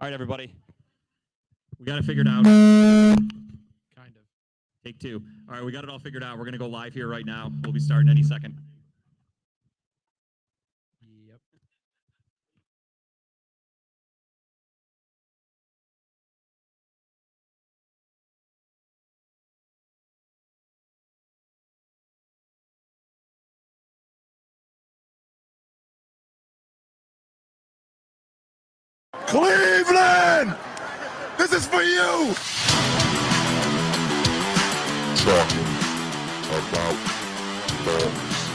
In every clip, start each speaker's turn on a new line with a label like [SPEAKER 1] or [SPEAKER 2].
[SPEAKER 1] All right, everybody. We got it figured out. Kind of. Take two. All right, we got it all figured out. We're going to go live here right now. We'll be starting any second.
[SPEAKER 2] Yep.
[SPEAKER 3] Cleveland! This is for you! Talking about balls.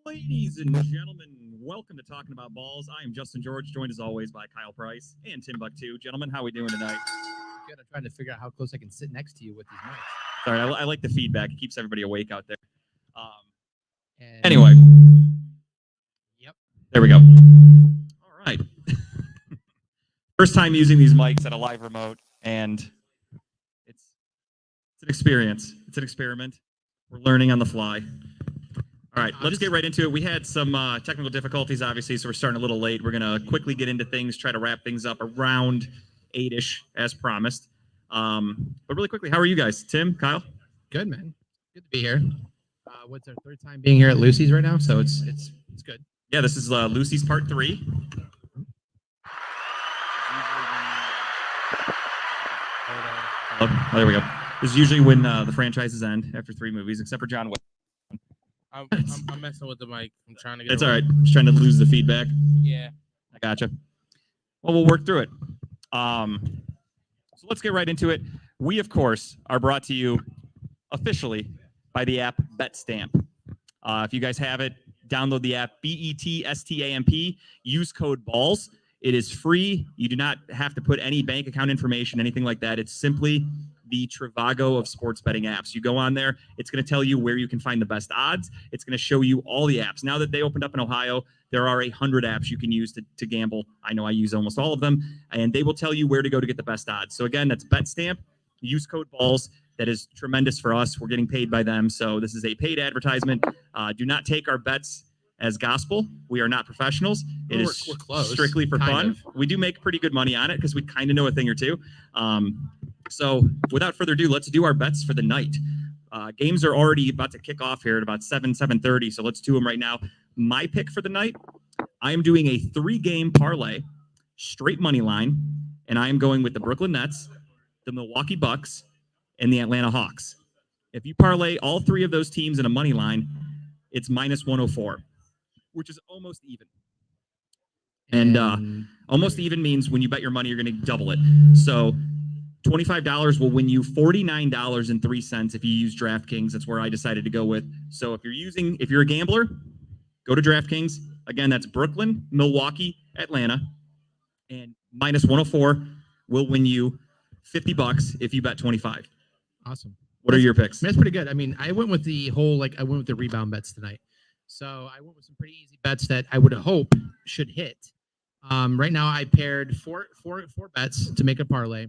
[SPEAKER 1] Ladies and gentlemen, welcome to Talking About Balls. I am Justin George, joined as always by Kyle Price and Tim Buck2. Gentlemen, how are we doing tonight?
[SPEAKER 2] Good. I'm trying to figure out how close I can sit next to you with these mics.
[SPEAKER 1] Sorry, I like the feedback. It keeps everybody awake out there.
[SPEAKER 2] And
[SPEAKER 1] Anyway.
[SPEAKER 2] Yep.
[SPEAKER 1] There we go. All right. First time using these mics at a live remote, and it's an experience. It's an experiment. We're learning on the fly. All right, let's get right into it. We had some technical difficulties, obviously, so we're starting a little late. We're going to quickly get into things, try to wrap things up around 8-ish, as promised. But really quickly, how are you guys? Tim, Kyle?
[SPEAKER 2] Good, man. Good to be here. What's our third time being here at Lucy's right now? So it's good.
[SPEAKER 1] Yeah, this is Lucy's part 3. Oh, there we go. This is usually when the franchises end after 3 movies, except for John Wick.
[SPEAKER 4] I'm messing with the mic. I'm trying to get
[SPEAKER 1] It's all right. Just trying to lose the feedback.
[SPEAKER 4] Yeah.
[SPEAKER 1] I gotcha. Well, we'll work through it. So let's get right into it. We, of course, are brought to you officially by the app BetStamp. If you guys have it, download the app BETSTAMP. Use code BALLS. It is free. You do not have to put any bank account information, anything like that. It's simply the Trivago of sports betting apps. You go on there, it's going to tell you where you can find the best odds. It's going to show you all the apps. Now that they opened up in Ohio, there are 100 apps you can use to gamble. I know I use almost all of them, and they will tell you where to go to get the best odds. So again, that's BetStamp. Use code BALLS. That is tremendous for us. We're getting paid by them, so this is a paid advertisement. Do not take our bets as gospel. We are not professionals. It is
[SPEAKER 2] We're close,
[SPEAKER 1] strictly for
[SPEAKER 2] kind
[SPEAKER 1] fun.
[SPEAKER 2] of.
[SPEAKER 1] We do make pretty good money on it because we kind of know a thing or two. So without further ado, let's do our bets for the night. Games are already about to kick off here at about 7:30, so let's do them right now. My pick for the night, I am doing a 3-game parlay, straight money line, and I am going with the Brooklyn Nets, the Milwaukee Bucks, and the Atlanta Hawks. If you parlay all 3 of those teams in a money line, it's minus 104, which is almost even. And almost even means when you bet your money, you're going to double it. So $25 will win you $49.03 if you use DraftKings. That's where I decided to go with. So if you're a gambler, go to DraftKings. Again, that's Brooklyn, Milwaukee, Atlanta, and minus 104 will win you $50 if you bet 25.
[SPEAKER 2] Awesome.
[SPEAKER 1] What are your picks?
[SPEAKER 2] That's pretty good. I mean, I went with the rebound bets tonight. So I went with some pretty easy bets that I would hope should hit. Right now, I paired four bets to make a parlay.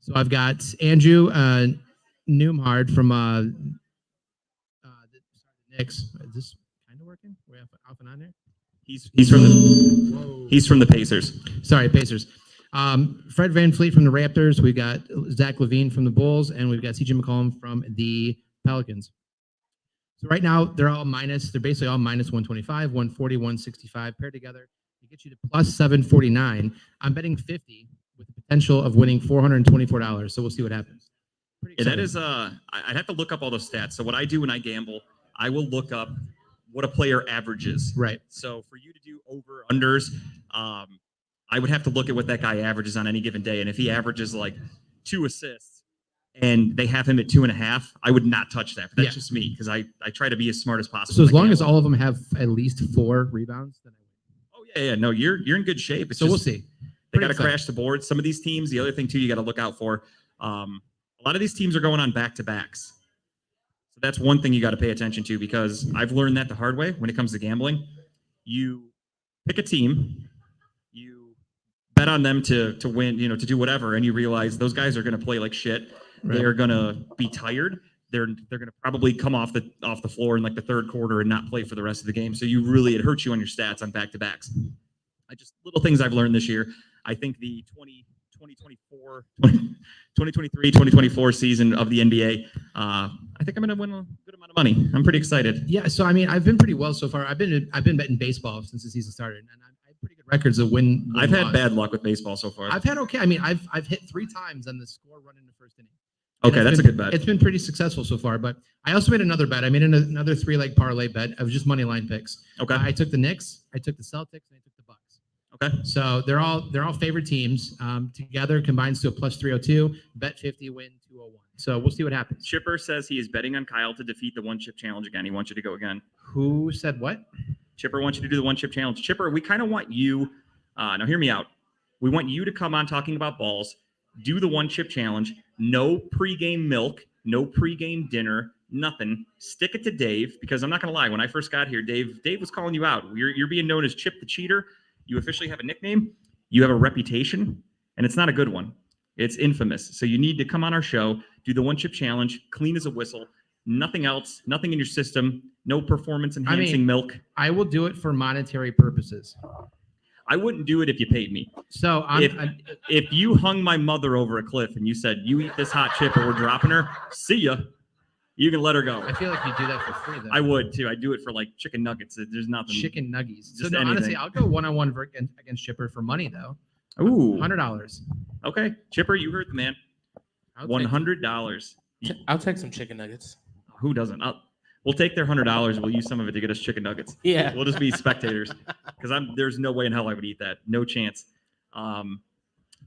[SPEAKER 2] So I've got Andrew Newhard from the Knicks. Is this kind of working? We're off and on here.
[SPEAKER 1] He's from the Pacers.
[SPEAKER 2] Sorry, Pacers. Fred VanVleet from the Raptors. We've got Zach LaVine from the Bulls, and we've got CJ McCollum from the Pelicans. So right now they're basically all minus 125, 140, 165 paired together. It gets you to plus 749. I'm betting 50 with the potential of winning $424. So we'll see what happens.
[SPEAKER 1] Yeah, that is I'd have to look up all those stats. So what I do when I gamble, I will look up what a player averages.
[SPEAKER 2] Right.
[SPEAKER 1] So for you to do over unders, I would have to look at what that guy averages on any given day. And if he averages like 2 assists and they have him at 2.5, I would not touch that. But that's just me because I try to be as smart as possible.
[SPEAKER 2] So as long as all of them have at least 4 rebounds, then I win.
[SPEAKER 1] Oh yeah. No, you're in good shape. It's
[SPEAKER 2] so we'll see.
[SPEAKER 1] They got to crash the board. Some of these teams, the other thing too, you got to look out for. A lot of these teams are going on back-to-backs. So that's one thing you got to pay attention to because I've learned that the hard way when it comes to gambling. You pick a team, you bet on them to win, to do whatever, and you realize those guys are going to play like shit. Right. They're going to be tired. they're going to probably come off the floor in like the third quarter and not play for the rest of the game. So it hurts you on your stats on back-to-backs. Little things I've learned this year. I think the 2023-2024 season of the NBA, I think I'm going to win a good amount of money. I'm pretty excited.
[SPEAKER 2] Yeah, so I mean, I've been pretty well so far. I've been betting baseball since the season started, and I have pretty good records of win.
[SPEAKER 1] I've had
[SPEAKER 2] loss.
[SPEAKER 1] bad luck with baseball so far.
[SPEAKER 2] I've had okay. I mean, I've hit 3 times on the score run in the first inning.
[SPEAKER 1] Okay, that's a good bet.
[SPEAKER 2] It's been pretty successful so far, but I also made another bet. I made another 3-leg parlay bet. I was just money line picks.
[SPEAKER 1] Okay.
[SPEAKER 2] I took the Knicks, I took the Celtics, and I took the Bucks.
[SPEAKER 1] Okay.
[SPEAKER 2] So they're all favorite teams. Together combines to a plus 302. Bet 50, win 201. So we'll see what happens.
[SPEAKER 1] Chipper says he is betting on Kyle to defeat the one chip challenge again. He wants you to go again.
[SPEAKER 2] Who said what?
[SPEAKER 1] Chipper wants you to do the one chip challenge. Chipper, we kind of want you. Now hear me out. We want you to come on talking about balls. Do the one chip challenge. No pregame milk. No pregame dinner. Nothing. Stick it to Dave, because I'm not going to lie. When I first got here, Dave was calling you out. You're being known as Chip the Cheater. You officially have a nickname. You have a reputation, and it's not a good one. It's infamous. So you need to come on our show, do the one chip challenge, clean as a whistle, nothing else, nothing in your system, no performance enhancing milk.
[SPEAKER 2] I will do it for monetary purposes.
[SPEAKER 1] I wouldn't do it if you paid me.
[SPEAKER 2] So
[SPEAKER 1] If you hung my mother over a cliff and you said, you eat this hot chip or we're dropping her, see ya. You can let her go.
[SPEAKER 2] I feel like you do that for free, though.
[SPEAKER 1] I would too. I do it for like chicken nuggets. There's nothing.
[SPEAKER 2] Chicken nuggies. So
[SPEAKER 1] Just
[SPEAKER 2] no, honestly,
[SPEAKER 1] anything.
[SPEAKER 2] I'll go one-on-one against Chipper for money, though.
[SPEAKER 1] Ooh.
[SPEAKER 2] $100.
[SPEAKER 1] Okay. Chipper, you heard the man.
[SPEAKER 4] I'll take-
[SPEAKER 1] $100.
[SPEAKER 4] I'll take some chicken nuggets.
[SPEAKER 1] Who doesn't? We'll take their $100. We'll use some of it to get us chicken nuggets.
[SPEAKER 4] Yeah.
[SPEAKER 1] We'll just be spectators, because there's no way in hell I would eat that. No chance.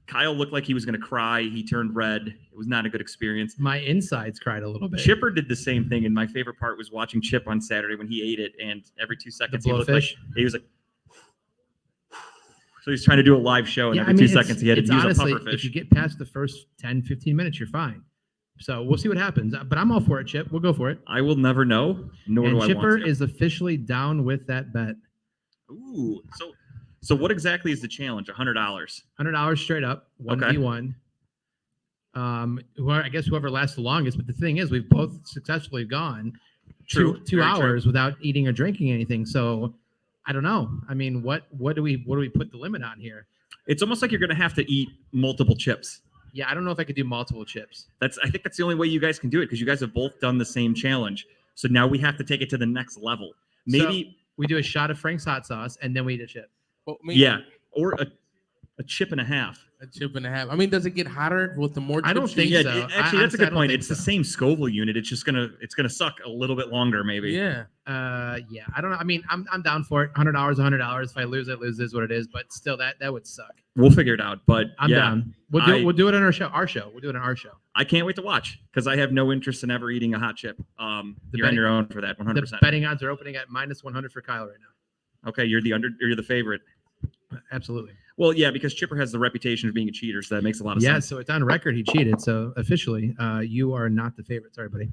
[SPEAKER 1] Kyle looked like he was going to cry. He turned red. It was not a good experience.
[SPEAKER 2] My insides cried a little bit.
[SPEAKER 1] Chipper did the same thing, and my favorite part was watching Chip on Saturday when he ate it, and every 2 seconds
[SPEAKER 2] The
[SPEAKER 1] he looked like
[SPEAKER 2] blowfish?
[SPEAKER 1] he was like. So he's trying to do a live show, and
[SPEAKER 2] Yeah,
[SPEAKER 1] every
[SPEAKER 2] I mean,
[SPEAKER 1] 2 seconds he had to
[SPEAKER 2] it's
[SPEAKER 1] use
[SPEAKER 2] honestly,
[SPEAKER 1] a puffer
[SPEAKER 2] if you
[SPEAKER 1] fish.
[SPEAKER 2] get past the first 10, 15 minutes, you're fine. So we'll see what happens. But I'm all for it, Chip. We'll go for it.
[SPEAKER 1] I will never know, nor
[SPEAKER 2] And
[SPEAKER 1] do I
[SPEAKER 2] Chipper
[SPEAKER 1] want to.
[SPEAKER 2] is officially down with that bet.
[SPEAKER 1] Ooh, so what exactly is the challenge? $100.
[SPEAKER 2] $100 straight up, 1v1. Whoever lasts the longest. But the thing is, we've both successfully gone
[SPEAKER 1] True,
[SPEAKER 2] two
[SPEAKER 1] very
[SPEAKER 2] hours without eating or drinking anything. So I don't know. I mean, what do we put the limit on here?
[SPEAKER 1] It's almost like you're going to have to eat multiple chips.
[SPEAKER 2] Yeah, I don't know if I could do multiple chips.
[SPEAKER 1] I think that's the only way you guys can do it, because you guys have both done the same challenge. So now we have to take it to the next level. Maybe,
[SPEAKER 2] We do a shot of Frank's hot sauce and then we eat a chip.
[SPEAKER 4] Well, maybe
[SPEAKER 1] yeah, or a chip and a half.
[SPEAKER 4] a chip and a half. I mean, does it get hotter with the more?
[SPEAKER 2] I don't
[SPEAKER 4] chips
[SPEAKER 2] think
[SPEAKER 4] you
[SPEAKER 2] so.
[SPEAKER 4] eat?
[SPEAKER 1] Actually,
[SPEAKER 2] I-
[SPEAKER 1] that's a
[SPEAKER 2] honestly, I
[SPEAKER 1] good
[SPEAKER 2] don't
[SPEAKER 1] point.
[SPEAKER 2] think
[SPEAKER 1] It's the
[SPEAKER 2] so.
[SPEAKER 1] same Scoville unit. It's gonna suck a little bit longer, maybe.
[SPEAKER 4] Yeah.
[SPEAKER 2] Yeah, I don't know. I mean, I'm down for it. $100. If I lose, I lose. Is what it is. But still, that would suck.
[SPEAKER 1] We'll figure it out. But
[SPEAKER 2] I'm
[SPEAKER 1] yeah,
[SPEAKER 2] down. We'll do it on our show. We'll do it on our show.
[SPEAKER 1] I can't wait to watch, because I have no interest in ever eating a hot chip. You're on
[SPEAKER 2] betting-
[SPEAKER 1] your own for that,
[SPEAKER 2] The
[SPEAKER 1] 100%.
[SPEAKER 2] betting odds are opening at minus 100 for Kyle right now.
[SPEAKER 1] Okay, you're the favorite.
[SPEAKER 2] Absolutely.
[SPEAKER 1] Well, yeah, because Chipper has the reputation of being a cheater, so that makes a lot of
[SPEAKER 2] Yeah,
[SPEAKER 1] sense.
[SPEAKER 2] so it's on record he cheated. So officially, you are not the favorite. Sorry, buddy.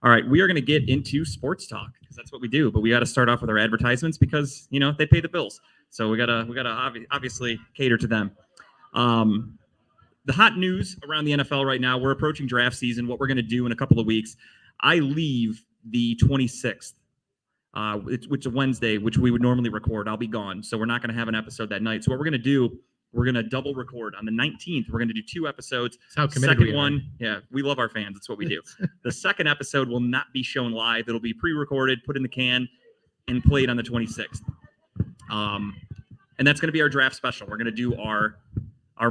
[SPEAKER 1] All right, we are going to get into sports talk, because that's what we do. But we got to start off with our advertisements, because they pay the bills. So we gotta obviously cater to them. The hot news around the NFL right now, we're approaching draft season. What we're going to do in a couple of weeks, I leave the 26th, which is Wednesday, which we would normally record. I'll be gone, so we're not going to have an episode that night. So what we're going to do, we're going to double record on the 19th. We're going to do 2 episodes.
[SPEAKER 2] That's how committed we
[SPEAKER 1] Second
[SPEAKER 2] are.
[SPEAKER 1] one, yeah, we love our fans. That's what we do. The second episode will not be shown live. It'll be pre-recorded, put in the can, and played on the 26th. And that's going to be our draft special. We're going to do our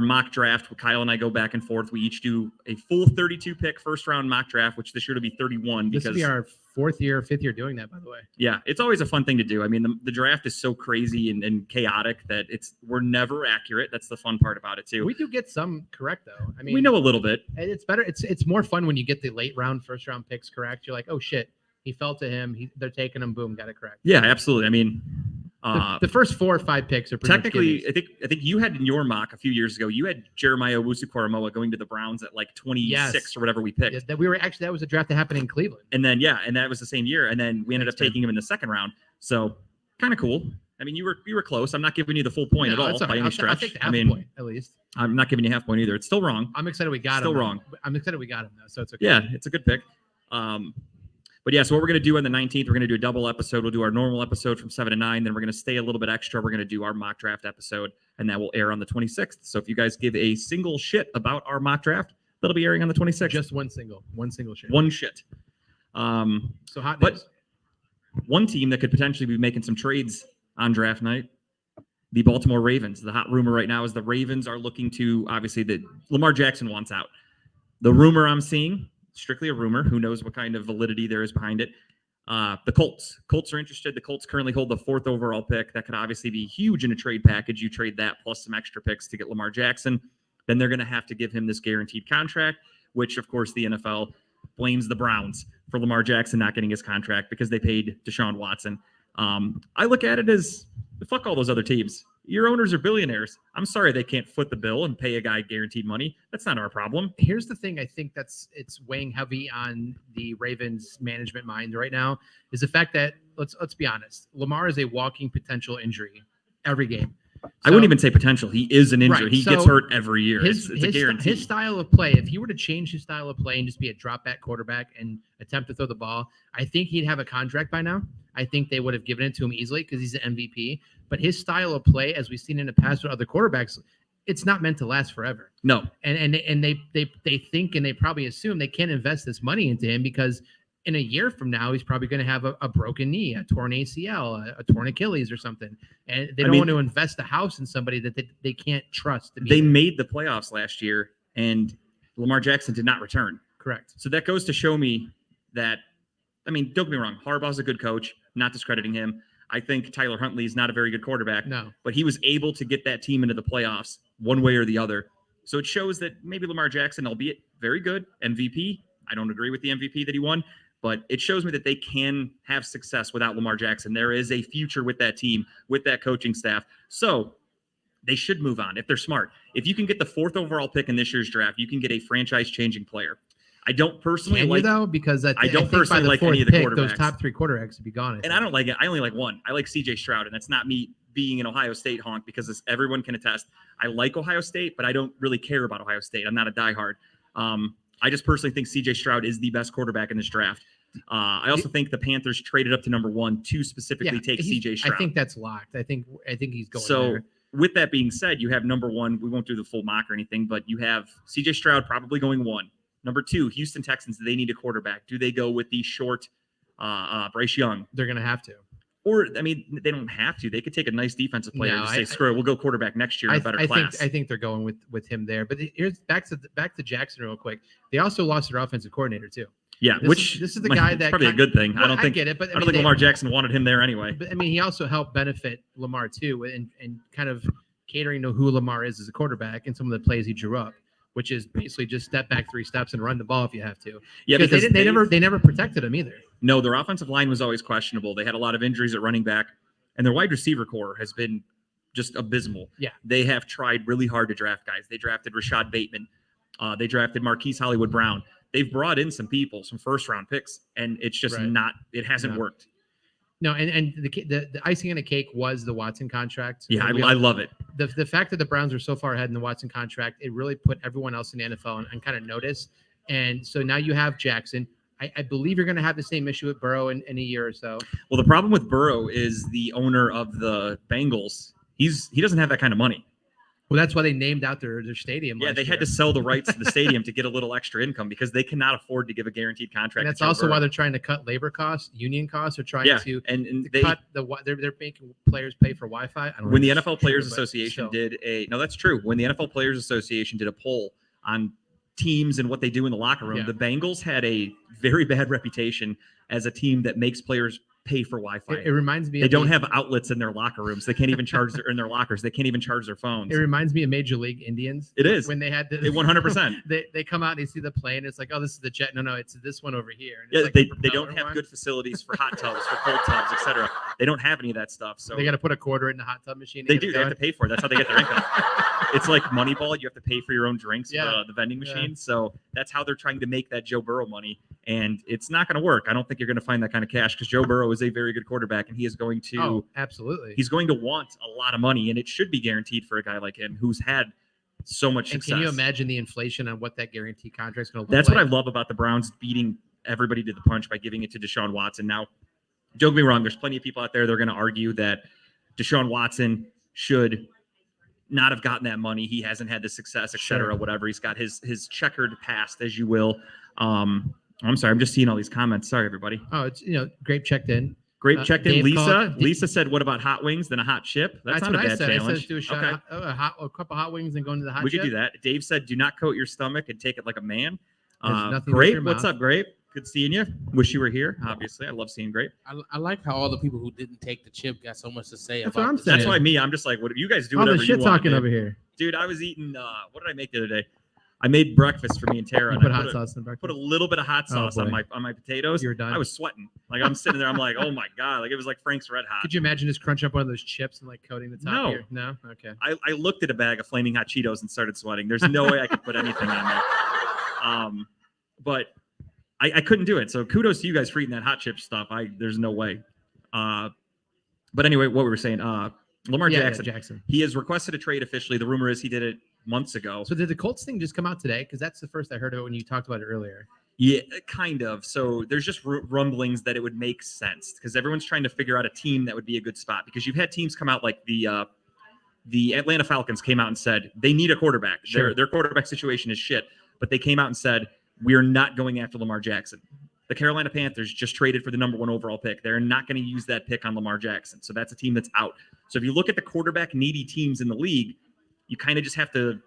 [SPEAKER 1] mock draft. Kyle and I go back and forth. We each do a full 32 pick first round mock draft, which this year will be 31.
[SPEAKER 2] This will be our 4th year, 5th year doing that, by the way.
[SPEAKER 1] Yeah, it's always a fun thing to do. I mean, the draft is so crazy and chaotic that we're never accurate. That's the fun part about it too.
[SPEAKER 2] We do get some correct though. I mean,
[SPEAKER 1] We know a little bit.
[SPEAKER 2] it's better. It's more fun when you get the late round, first round picks correct. You're like, oh shit, he fell to him. They're taking him. Boom, got it correct.
[SPEAKER 1] Yeah, absolutely. I mean,
[SPEAKER 2] The first 4 or 5 picks are pretty much
[SPEAKER 1] technically,
[SPEAKER 2] gimmies.
[SPEAKER 1] I think you had in your mock a few years ago, you had Jeremiah Owusu-Koramoah going to the Browns at like 26
[SPEAKER 2] Yes.
[SPEAKER 1] or whatever we picked.
[SPEAKER 2] Yeah, that was a draft that happened in Cleveland.
[SPEAKER 1] And then, and that was the same year. And then we ended up
[SPEAKER 2] Thanks, man.
[SPEAKER 1] taking him in the second round. So kind of cool. I mean, you were close. I'm not giving you the full point
[SPEAKER 2] No,
[SPEAKER 1] at all
[SPEAKER 2] that's all
[SPEAKER 1] by
[SPEAKER 2] right.
[SPEAKER 1] any
[SPEAKER 2] I'll
[SPEAKER 1] stretch.
[SPEAKER 2] take the
[SPEAKER 1] I
[SPEAKER 2] half
[SPEAKER 1] mean,
[SPEAKER 2] point at least.
[SPEAKER 1] I'm not giving you half point either. It's still wrong.
[SPEAKER 2] I'm excited we got
[SPEAKER 1] Still
[SPEAKER 2] him. though.
[SPEAKER 1] wrong.
[SPEAKER 2] I'm excited we got him though, so it's okay.
[SPEAKER 1] Yeah, it's a good pick. But yeah, so what we're going to do on the 19th, we're going to do a double episode. We'll do our normal episode from 7 to 9. Then we're going to stay a little bit extra. We're going to do our mock draft episode, and that will air on the 26th. So if you guys give a single shit about our mock draft, that'll be airing on the 26th.
[SPEAKER 2] Just one single shit.
[SPEAKER 1] One shit.
[SPEAKER 2] So hot
[SPEAKER 1] but
[SPEAKER 2] news.
[SPEAKER 1] one team that could potentially be making some trades on draft night, the Baltimore Ravens. The hot rumor right now is the Ravens are looking to, obviously, that Lamar Jackson wants out. The rumor I'm seeing, strictly a rumor, who knows what kind of validity there is behind it. The Colts. Colts are interested. The Colts currently hold the 4th overall pick. That could obviously be huge in a trade package. You trade that plus some extra picks to get Lamar Jackson. Then they're going to have to give him this guaranteed contract, which, of course, the NFL blames the Browns for Lamar Jackson not getting his contract because they paid Deshaun Watson. I look at it as, fuck all those other teams. Your owners are billionaires. I'm sorry they can't foot the bill and pay a guy guaranteed money. That's not our problem.
[SPEAKER 2] Here's the thing. I think it's weighing heavy on the Ravens management mind right now is the fact that let's be honest. Lamar is a walking potential injury every game.
[SPEAKER 1] I wouldn't even say potential. He is an injury.
[SPEAKER 2] Right,
[SPEAKER 1] He gets
[SPEAKER 2] so
[SPEAKER 1] hurt every year. It's a guarantee.
[SPEAKER 2] His style of play, if he were to change his style of play and just be a drop back quarterback and attempt to throw the ball, I think he'd have a contract by now. I think they would have given it to him easily because he's an MVP. But his style of play, as we've seen in the past with other quarterbacks, it's not meant to last forever.
[SPEAKER 1] No.
[SPEAKER 2] And they think and they probably assume they can't invest this money into him because in a year from now, he's probably going to have a broken knee, a torn ACL, a torn Achilles or something. And they don't want to invest a house in somebody that they can't trust.
[SPEAKER 1] They made the playoffs last year, and Lamar Jackson did not return.
[SPEAKER 2] Correct.
[SPEAKER 1] So that goes to show me that, don't get me wrong, Harbaugh's a good coach, not discrediting him. I think Tyler Huntley is not a very good quarterback.
[SPEAKER 2] No.
[SPEAKER 1] But he was able to get that team into the playoffs one way or the other. So it shows that maybe Lamar Jackson, albeit very good, MVP. I don't agree with the MVP that he won. But it shows me that they can have success without Lamar Jackson. There is a future with that team, with that coaching staff. So they should move on if they're smart. If you can get the 4th overall pick in this year's draft, you can get a franchise-changing player. I don't personally like
[SPEAKER 2] though because I
[SPEAKER 1] don't
[SPEAKER 2] think
[SPEAKER 1] personally
[SPEAKER 2] by the
[SPEAKER 1] like
[SPEAKER 2] 4th
[SPEAKER 1] any of the
[SPEAKER 2] pick,
[SPEAKER 1] quarterbacks.
[SPEAKER 2] those top 3 quarterbacks would be gone.
[SPEAKER 1] And I don't like it. I only like one. I like CJ Stroud, and that's not me being an Ohio State honk because as everyone can attest, I like Ohio State, but I don't really care about Ohio State. I'm not a diehard. I just personally think CJ Stroud is the best quarterback in this draft. I also think the Panthers traded up to number 1 to specifically take CJ Stroud.
[SPEAKER 2] I think that's locked. I think he's going
[SPEAKER 1] so
[SPEAKER 2] there.
[SPEAKER 1] With that being said, you have number 1. We won't do the full mock or anything, but you have CJ Stroud probably going 1. Number 2, Houston Texans. Do they need a quarterback? Do they go with the short Bryce Young?
[SPEAKER 2] They're going to have to.
[SPEAKER 1] Or, they don't have to. They could take a nice defensive player and say, screw it, we'll go quarterback next year in a better class.
[SPEAKER 2] I think they're going with him there. But here's back to Jackson real quick. They also lost their offensive coordinator too.
[SPEAKER 1] Yeah,
[SPEAKER 2] this is the guy that
[SPEAKER 1] probably a good thing.
[SPEAKER 2] Well,
[SPEAKER 1] I don't think
[SPEAKER 2] get it, but
[SPEAKER 1] I don't think Lamar Jackson wanted him there anyway.
[SPEAKER 2] But he also helped benefit Lamar too, and kind of catering to who Lamar is as a quarterback and some of the plays he drew up, which is basically just step back 3 steps and run the ball if you have to.
[SPEAKER 1] Yeah,
[SPEAKER 2] because they never protected him either.
[SPEAKER 1] No, their offensive line was always questionable. They had a lot of injuries at running back, and their wide receiver core has been just abysmal.
[SPEAKER 2] Yeah,
[SPEAKER 1] they have tried really hard to draft guys. They drafted Rashad Bateman. They drafted Marquise Hollywood Brown. They've brought in some people, some first-round picks, and it's just it hasn't worked.
[SPEAKER 2] No, and the icing on the cake was the Watson contract.
[SPEAKER 1] Yeah, I love it.
[SPEAKER 2] The fact that the Browns are so far ahead in the Watson contract, it really put everyone else in the NFL on kind of notice. And so now you have Jackson. I believe you're going to have the same issue with Burrow in a year or so.
[SPEAKER 1] Well, the problem with Burrow is the owner of the Bengals. He doesn't have that kind of money.
[SPEAKER 2] Well, that's why they named out their stadium.
[SPEAKER 1] Yeah, they had to sell the rights to the stadium to get a little extra income because they cannot afford to give a guaranteed contract.
[SPEAKER 2] And that's also why they're trying to cut labor costs, union costs. They're trying to cut they're making players pay for Wi-Fi.
[SPEAKER 1] When the NFL Players Association that's true. When the NFL Players Association did a poll on teams and what they do in the locker room, the Bengals had a very bad reputation as a team that makes players pay for Wi-Fi.
[SPEAKER 2] It reminds me
[SPEAKER 1] they don't have outlets in their locker rooms. They can't even charge in their lockers. They can't even charge their phones.
[SPEAKER 2] It reminds me of Major League Indians.
[SPEAKER 1] It is
[SPEAKER 2] when they had
[SPEAKER 1] 100%.
[SPEAKER 2] They come out and they see the plane. It's like, oh, this is the jet. No, it's this one over here.
[SPEAKER 1] Yeah,
[SPEAKER 2] like
[SPEAKER 1] they don't have good facilities for hot tubs, for cold tubs, etc. They don't have any of that stuff. So
[SPEAKER 2] they got to put a quarter in the hot tub machine.
[SPEAKER 1] They do. They have to pay for it. That's how they get their income. It's like Moneyball. You have to pay for your own drinks for the vending machine. So that's how they're trying to make that Joe Burrow money. And it's not going to work. I don't think you're going to find that kind of cash because Joe Burrow is a very good quarterback, and he is going to
[SPEAKER 2] absolutely.
[SPEAKER 1] He's going to want a lot of money, and it should be guaranteed for a guy like him who's had so much success.
[SPEAKER 2] Can you imagine the inflation on what that guaranteed contract is going to look like?
[SPEAKER 1] That's what I love about the Browns beating everybody did the punch by giving it to Deshaun Watson. Now, don't get me wrong, there's plenty of people out there that are going to argue that Deshaun Watson should not have gotten that money. He hasn't had the success, et cetera, whatever. He's got his checkered past, as you will. I'm sorry, I'm just seeing all these comments. Sorry, everybody.
[SPEAKER 2] Oh, it's Grape checked in.
[SPEAKER 1] Grape checked in.
[SPEAKER 2] Dave
[SPEAKER 1] Lisa.
[SPEAKER 2] called-
[SPEAKER 1] Lisa said, "What about hot wings? Then a hot chip." That's not
[SPEAKER 2] what
[SPEAKER 1] a bad
[SPEAKER 2] I said. I
[SPEAKER 1] challenge.
[SPEAKER 2] said do a shot,
[SPEAKER 1] Okay.
[SPEAKER 2] a couple hot wings and go into the hot
[SPEAKER 1] We
[SPEAKER 2] chip.
[SPEAKER 1] could do that. Dave said, "Do not coat your stomach and take it like a man."
[SPEAKER 2] There's nothing with
[SPEAKER 1] Grape,
[SPEAKER 2] your
[SPEAKER 1] what's
[SPEAKER 2] mouth.
[SPEAKER 1] up, Grape? Good seeing you. Wish you were here. Obviously, I love seeing Grape.
[SPEAKER 4] I like how all the people who didn't take the chip got so much to say
[SPEAKER 2] That's
[SPEAKER 4] about
[SPEAKER 2] what I'm
[SPEAKER 4] the
[SPEAKER 2] saying.
[SPEAKER 1] That's
[SPEAKER 4] chip.
[SPEAKER 1] why I'm just like, what you guys do?
[SPEAKER 2] All the
[SPEAKER 1] Whatever
[SPEAKER 2] shit
[SPEAKER 1] you want,
[SPEAKER 2] talking
[SPEAKER 1] dude.
[SPEAKER 2] over here.
[SPEAKER 1] Dude, I was eating. What did I make the other day? I made breakfast for me and Tara.
[SPEAKER 2] You
[SPEAKER 1] And
[SPEAKER 2] put
[SPEAKER 1] I
[SPEAKER 2] hot sauce in the
[SPEAKER 1] Put a
[SPEAKER 2] breakfast.
[SPEAKER 1] little bit of hot
[SPEAKER 2] Oh,
[SPEAKER 1] sauce on
[SPEAKER 2] boy.
[SPEAKER 1] my potatoes.
[SPEAKER 2] You were done.
[SPEAKER 1] I was sweating. Like I'm sitting there. I'm like, oh my god! Like it was like Frank's Red Hot.
[SPEAKER 2] Could you imagine just crunch up one of those chips and like coating the top
[SPEAKER 1] No.
[SPEAKER 2] here? No. Okay.
[SPEAKER 1] I looked at a bag of flaming hot Cheetos and started sweating. There's no way I could put anything on there. But I couldn't do it. So kudos to you guys for eating that hot chip stuff. There's no way. But anyway, what we were saying, Lamar Jackson,
[SPEAKER 2] Jackson.
[SPEAKER 1] he has requested a trade officially. The rumor is he did it months ago.
[SPEAKER 2] So did the Colts thing just come out today? Because that's the first I heard of it when you talked about it earlier.
[SPEAKER 1] Yeah, kind of. So there's just rumblings that it would make sense because everyone's trying to figure out a team that would be a good spot because you've had teams come out like the Atlanta Falcons came out and said they need a quarterback.
[SPEAKER 2] Sure.
[SPEAKER 1] Their quarterback situation is shit, but they came out and said we're not going after Lamar Jackson. The Carolina Panthers just traded for the number 1 overall pick. They're not going to use that pick on Lamar Jackson. So that's a team that's out. So if you look at the quarterback needy teams in the league, you kind of just have to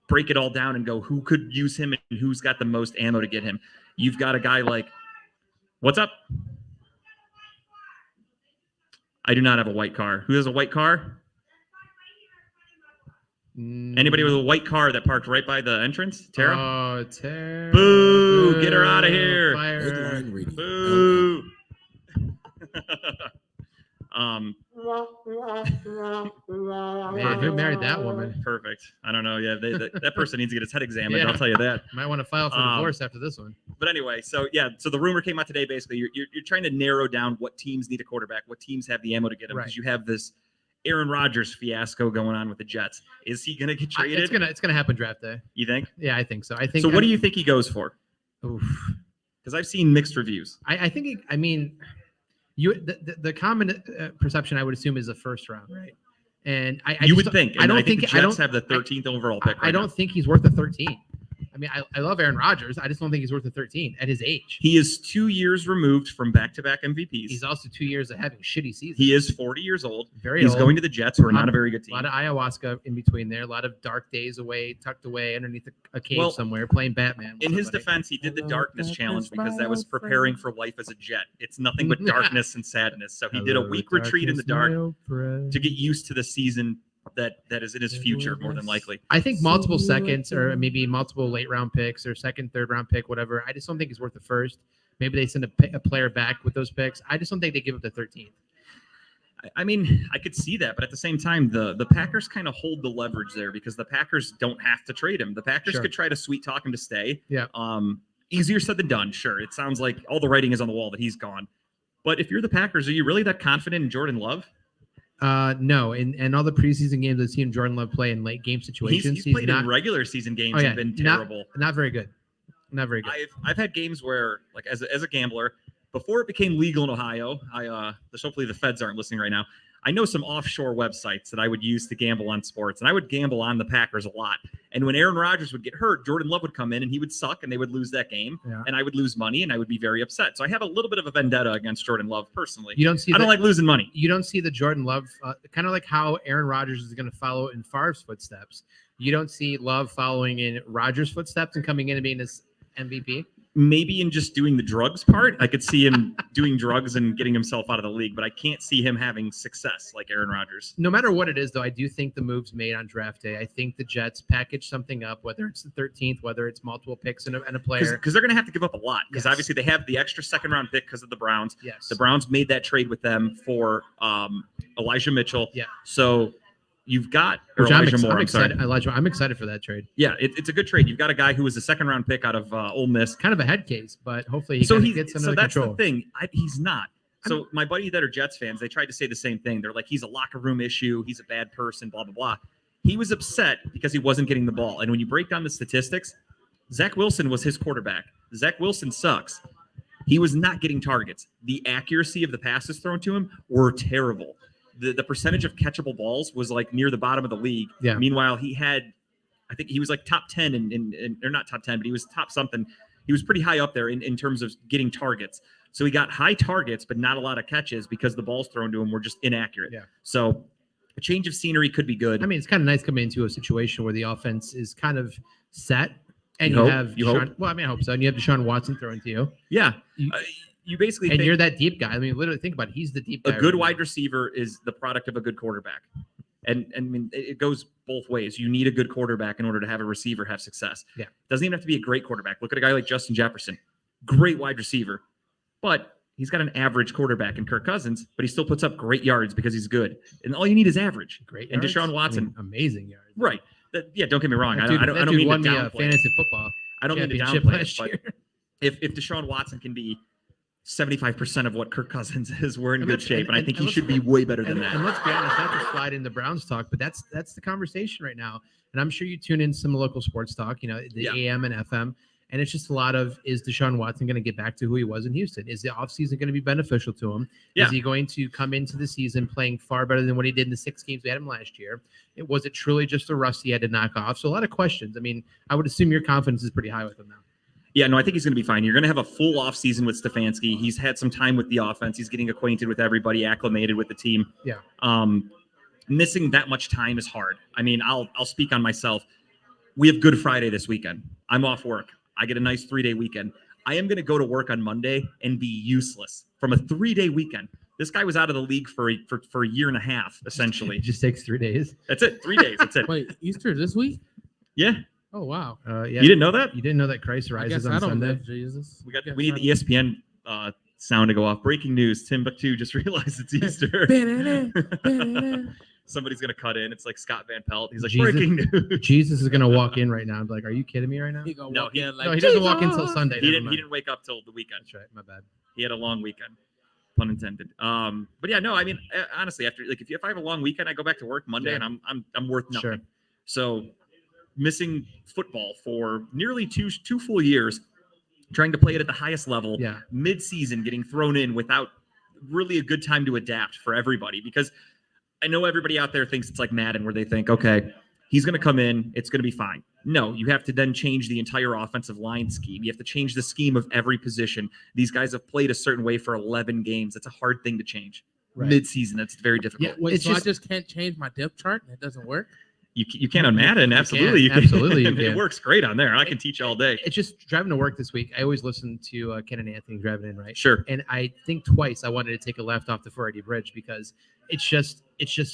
[SPEAKER 1] break it all down and go who could use him and who's got the most ammo to get him. You've got a guy like, what's up? I do not have a white car. Who has a white car? Anybody with a white car that parked right by the entrance? Tara?
[SPEAKER 2] Oh, Tara.
[SPEAKER 1] Boo! Get her out of here.
[SPEAKER 2] Fire.
[SPEAKER 3] Headline reading.
[SPEAKER 1] Boo!
[SPEAKER 2] Man, who married that woman?
[SPEAKER 1] Perfect. I don't know. Yeah, that person needs to get his head examined.
[SPEAKER 2] Yeah.
[SPEAKER 1] I'll tell you that.
[SPEAKER 2] Might want to file for divorce after this one.
[SPEAKER 1] But anyway, so the rumor came out today. Basically, you're trying to narrow down what teams need a quarterback, what teams have the ammo to get him, because
[SPEAKER 2] Right.
[SPEAKER 1] you have this Aaron Rodgers fiasco going on with the Jets. Is he going to get traded?
[SPEAKER 2] It's gonna happen draft day.
[SPEAKER 1] You think?
[SPEAKER 2] Yeah, I think so. I think.
[SPEAKER 1] So what do you think he goes for?
[SPEAKER 2] Oof.
[SPEAKER 1] Because I've seen mixed reviews.
[SPEAKER 2] I think. The common perception I would assume is a first round, right? And I
[SPEAKER 1] You
[SPEAKER 2] just
[SPEAKER 1] would
[SPEAKER 2] don't-
[SPEAKER 1] think.
[SPEAKER 2] I
[SPEAKER 1] And
[SPEAKER 2] don't
[SPEAKER 1] think
[SPEAKER 2] think
[SPEAKER 1] the
[SPEAKER 2] I
[SPEAKER 1] Jets
[SPEAKER 2] don't
[SPEAKER 1] have the 13th overall pick.
[SPEAKER 2] I
[SPEAKER 1] Right
[SPEAKER 2] don't
[SPEAKER 1] now.
[SPEAKER 2] think he's worth the 13. I mean, I love Aaron Rodgers. I just don't think he's worth the 13 at his age.
[SPEAKER 1] He is 2 years removed from back-to-back MVPs.
[SPEAKER 2] He's also 2 years of having shitty seasons.
[SPEAKER 1] He is 40 years old.
[SPEAKER 2] Very
[SPEAKER 1] He's
[SPEAKER 2] old.
[SPEAKER 1] going to the Jets, who are not a very good
[SPEAKER 2] A
[SPEAKER 1] team.
[SPEAKER 2] lot of ayahuasca in between there. A lot of dark days away, tucked away underneath a cave
[SPEAKER 1] Well,
[SPEAKER 2] somewhere, playing Batman. with
[SPEAKER 1] In his
[SPEAKER 2] somebody.
[SPEAKER 1] defense, he did the darkness challenge because that was preparing for life as a Jet. It's nothing but darkness and sadness. So he did a
[SPEAKER 2] Hello,
[SPEAKER 1] week retreat in the dark
[SPEAKER 2] darkness, my old friend.
[SPEAKER 1] to get used to the season that is in his future, more than likely.
[SPEAKER 2] I think multiple seconds or maybe multiple late round picks or second, third round pick, whatever. I just don't think it's worth the first. Maybe they send a player back with those picks. I just don't think they give up the 13th.
[SPEAKER 1] I mean, I could see that, but at the same time, the Packers kind of hold the leverage there because the Packers don't have to trade him. The Packers
[SPEAKER 2] Sure.
[SPEAKER 1] could try to sweet talk him to stay.
[SPEAKER 2] Yeah.
[SPEAKER 1] Easier said than done. Sure, it sounds like all the writing is on the wall that he's gone. But if you're the Packers, are you really that confident in Jordan Love?
[SPEAKER 2] No, and all the preseason games I've seen Jordan Love play in late game situations,
[SPEAKER 1] He's played
[SPEAKER 2] not,
[SPEAKER 1] in regular season games
[SPEAKER 2] Oh, yeah,
[SPEAKER 1] and been
[SPEAKER 2] not-
[SPEAKER 1] terrible.
[SPEAKER 2] not very good. Not very good.
[SPEAKER 1] I've had games where, like, as a gambler, before it became legal in Ohio, hopefully the feds aren't listening right now. I know some offshore websites that I would use to gamble on sports, and I would gamble on the Packers a lot. And when Aaron Rodgers would get hurt, Jordan Love would come in and he would suck, and they would lose that game,
[SPEAKER 2] Yeah.
[SPEAKER 1] and I would lose money, and I would be very upset. So I have a little bit of a vendetta against Jordan Love personally.
[SPEAKER 2] You don't see.
[SPEAKER 1] I don't like losing money.
[SPEAKER 2] You don't see the Jordan Love, kind of like how Aaron Rodgers is going to follow in Favre's footsteps. You don't see Love following in Rodgers' footsteps and coming in and being this MVP.
[SPEAKER 1] Maybe in just doing the drugs part, I could see him doing drugs and getting himself out of the league, but I can't see him having success like Aaron Rodgers.
[SPEAKER 2] No matter what it is, though, I do think the moves made on draft day. I think the Jets package something up, whether it's the 13th, whether it's multiple picks and a player.
[SPEAKER 1] Because they're going to have to give up a lot. Because
[SPEAKER 2] Yes.
[SPEAKER 1] obviously they have the extra second round pick because of the Browns.
[SPEAKER 2] Yes.
[SPEAKER 1] The Browns made that trade with them for Elijah Mitchell.
[SPEAKER 2] Yeah.
[SPEAKER 1] So you've got or
[SPEAKER 2] Which
[SPEAKER 1] Elijah Moore.
[SPEAKER 2] I'm
[SPEAKER 1] I'm sorry.
[SPEAKER 2] excited. Elijah, I'm excited for that trade.
[SPEAKER 1] Yeah, it's a good trade. You've got a guy who was a second round pick out of Ole Miss.
[SPEAKER 2] Kind of a head case, but hopefully he
[SPEAKER 1] So
[SPEAKER 2] kinda
[SPEAKER 1] he
[SPEAKER 2] gets
[SPEAKER 1] so
[SPEAKER 2] under
[SPEAKER 1] that's
[SPEAKER 2] control.
[SPEAKER 1] the thing. He's not. So my buddies that are Jets fans, they tried to say the same thing. They're like, he's a locker room issue. He's a bad person. Blah blah blah. He was upset because he wasn't getting the ball. And when you break down the statistics, Zach Wilson was his quarterback. Zach Wilson sucks. He was not getting targets. The accuracy of the passes thrown to him were terrible. The percentage of catchable balls was like near the bottom of the league.
[SPEAKER 2] Yeah.
[SPEAKER 1] Meanwhile, he had, I think he was like top 10 in or not top 10, but he was top something. He was pretty high up there in terms of getting targets. So he got high targets, but not a lot of catches because the balls thrown to him were just inaccurate.
[SPEAKER 2] Yeah.
[SPEAKER 1] So a change of scenery could be good.
[SPEAKER 2] I mean, it's kind of nice coming into a situation where the offense is kind of set, and
[SPEAKER 1] You
[SPEAKER 2] you,
[SPEAKER 1] hope?
[SPEAKER 2] have
[SPEAKER 1] You
[SPEAKER 2] Deshaun,
[SPEAKER 1] hope?
[SPEAKER 2] well, I mean, I hope so. And you have Deshaun Watson throwing to you,
[SPEAKER 1] yeah.
[SPEAKER 2] You-
[SPEAKER 1] You basically
[SPEAKER 2] and
[SPEAKER 1] think
[SPEAKER 2] you're that deep guy. I mean, literally think about it. He's the deep
[SPEAKER 1] a
[SPEAKER 2] guy.
[SPEAKER 1] good
[SPEAKER 2] right
[SPEAKER 1] wide
[SPEAKER 2] now.
[SPEAKER 1] receiver is the product of a good quarterback. And I mean, it goes both ways. You need a good quarterback in order to have a receiver have success.
[SPEAKER 2] Yeah.
[SPEAKER 1] Doesn't even have to be a great quarterback. Look at a guy like Justin Jefferson, great wide receiver, but he's got an average quarterback in Kirk Cousins, but he still puts up great yards because he's good. And all you need is average.
[SPEAKER 2] Great.
[SPEAKER 1] And
[SPEAKER 2] yards.
[SPEAKER 1] Deshaun
[SPEAKER 2] I mean,
[SPEAKER 1] Watson,
[SPEAKER 2] amazing yards.
[SPEAKER 1] right? Yeah, don't get me wrong.
[SPEAKER 2] That
[SPEAKER 1] I
[SPEAKER 2] dude,
[SPEAKER 1] don't
[SPEAKER 2] that dude
[SPEAKER 1] mean to
[SPEAKER 2] won me a
[SPEAKER 1] downplay. it.
[SPEAKER 2] fantasy football
[SPEAKER 1] I don't mean to
[SPEAKER 2] championship
[SPEAKER 1] downplay it,
[SPEAKER 2] last
[SPEAKER 1] but
[SPEAKER 2] year.
[SPEAKER 1] if Deshaun Watson can be 75% of what Kirk Cousins is, we're in
[SPEAKER 2] And
[SPEAKER 1] good
[SPEAKER 2] let's-
[SPEAKER 1] shape, and I think he
[SPEAKER 2] let's-
[SPEAKER 1] should be way better than
[SPEAKER 2] And,
[SPEAKER 1] that.
[SPEAKER 2] and let's be honest, not to slide into Browns talk, but that's the conversation right now. And I'm sure you tune in some local sports talk, the
[SPEAKER 1] Yeah.
[SPEAKER 2] AM and FM, and it's just a lot of, is Deshaun Watson going to get back to who he was in Houston? Is the offseason going to be beneficial to him?
[SPEAKER 1] Yeah.
[SPEAKER 2] Is he going to come into the season playing far better than what he did in the 6 games we had him last year? Was it truly just a rust he had to knock off? So a lot of questions. I mean, I would assume your confidence is pretty high with him now.
[SPEAKER 1] Yeah, no, I think he's going to be fine. You're going to have a full offseason with Stefanski. He's had some time with the offense. He's getting acquainted with everybody, acclimated with the team.
[SPEAKER 2] Yeah.
[SPEAKER 1] Missing that much time is hard. I mean, I'll speak on myself. We have Good Friday this weekend. I'm off work. I get a nice 3-day weekend. I am going to go to work on Monday and be useless from a 3-day weekend. This guy was out of the league for a year and a half, essentially.
[SPEAKER 2] It just takes 3 days.
[SPEAKER 1] That's it. 3 days. That's it.
[SPEAKER 4] Wait, Easter this week?
[SPEAKER 1] Yeah.
[SPEAKER 4] Oh wow.
[SPEAKER 2] Yeah.
[SPEAKER 1] You didn't know that?
[SPEAKER 2] You didn't know that Christ
[SPEAKER 4] I
[SPEAKER 2] rises
[SPEAKER 4] guess
[SPEAKER 2] on
[SPEAKER 4] I don't
[SPEAKER 2] Sunday?
[SPEAKER 4] know Jesus.
[SPEAKER 1] We need the ESPN sound to go off. Breaking news: Timbuktu just realized it's Easter. Somebody's gonna cut in. It's like Scott Van Pelt. He's like,
[SPEAKER 2] Jesus.
[SPEAKER 1] breaking news.
[SPEAKER 2] Jesus is gonna walk in right now and be like, "Are you kidding me right now?"
[SPEAKER 4] He gonna
[SPEAKER 1] No,
[SPEAKER 4] walk
[SPEAKER 1] he-
[SPEAKER 4] in like
[SPEAKER 2] No, he doesn't walk in
[SPEAKER 4] "Jesus!"
[SPEAKER 2] until Sunday.
[SPEAKER 1] He
[SPEAKER 2] Never
[SPEAKER 1] didn't.
[SPEAKER 2] mind.
[SPEAKER 1] He didn't wake up till the weekend.
[SPEAKER 2] That's right. My bad.
[SPEAKER 1] He had a long weekend, pun intended. But yeah, no. I mean, honestly, after if I have a long weekend, I go back to work Monday,
[SPEAKER 2] Yeah.
[SPEAKER 1] and I'm worth nothing.
[SPEAKER 2] Sure.
[SPEAKER 1] So, missing football for nearly two full years, trying to play it at the highest level.
[SPEAKER 2] Yeah.
[SPEAKER 1] Mid-season, getting thrown in without really a good time to adapt for everybody, because I know everybody out there thinks it's like Madden, where they think, okay, he's going to come in, it's going to be fine. No, you have to then change the entire offensive line scheme. You have to change the scheme of every position. These guys have played a certain way for 11 games. That's a hard thing to change.
[SPEAKER 2] Right.
[SPEAKER 1] Mid-season, that's very difficult.
[SPEAKER 2] Yeah,
[SPEAKER 4] Wait,
[SPEAKER 2] It's
[SPEAKER 4] so
[SPEAKER 2] just-
[SPEAKER 4] I just can't change my depth chart and it doesn't work?
[SPEAKER 1] You can on Madden,
[SPEAKER 2] You
[SPEAKER 1] absolutely.
[SPEAKER 2] can, absolutely you
[SPEAKER 1] It
[SPEAKER 2] can.
[SPEAKER 1] works great on there. I can teach all day.
[SPEAKER 2] It's just driving to work this week. I always listen to Ken and Anthony driving in, right?
[SPEAKER 1] Sure.
[SPEAKER 2] And I think twice I wanted to take a left off the Ferretti Bridge because it's just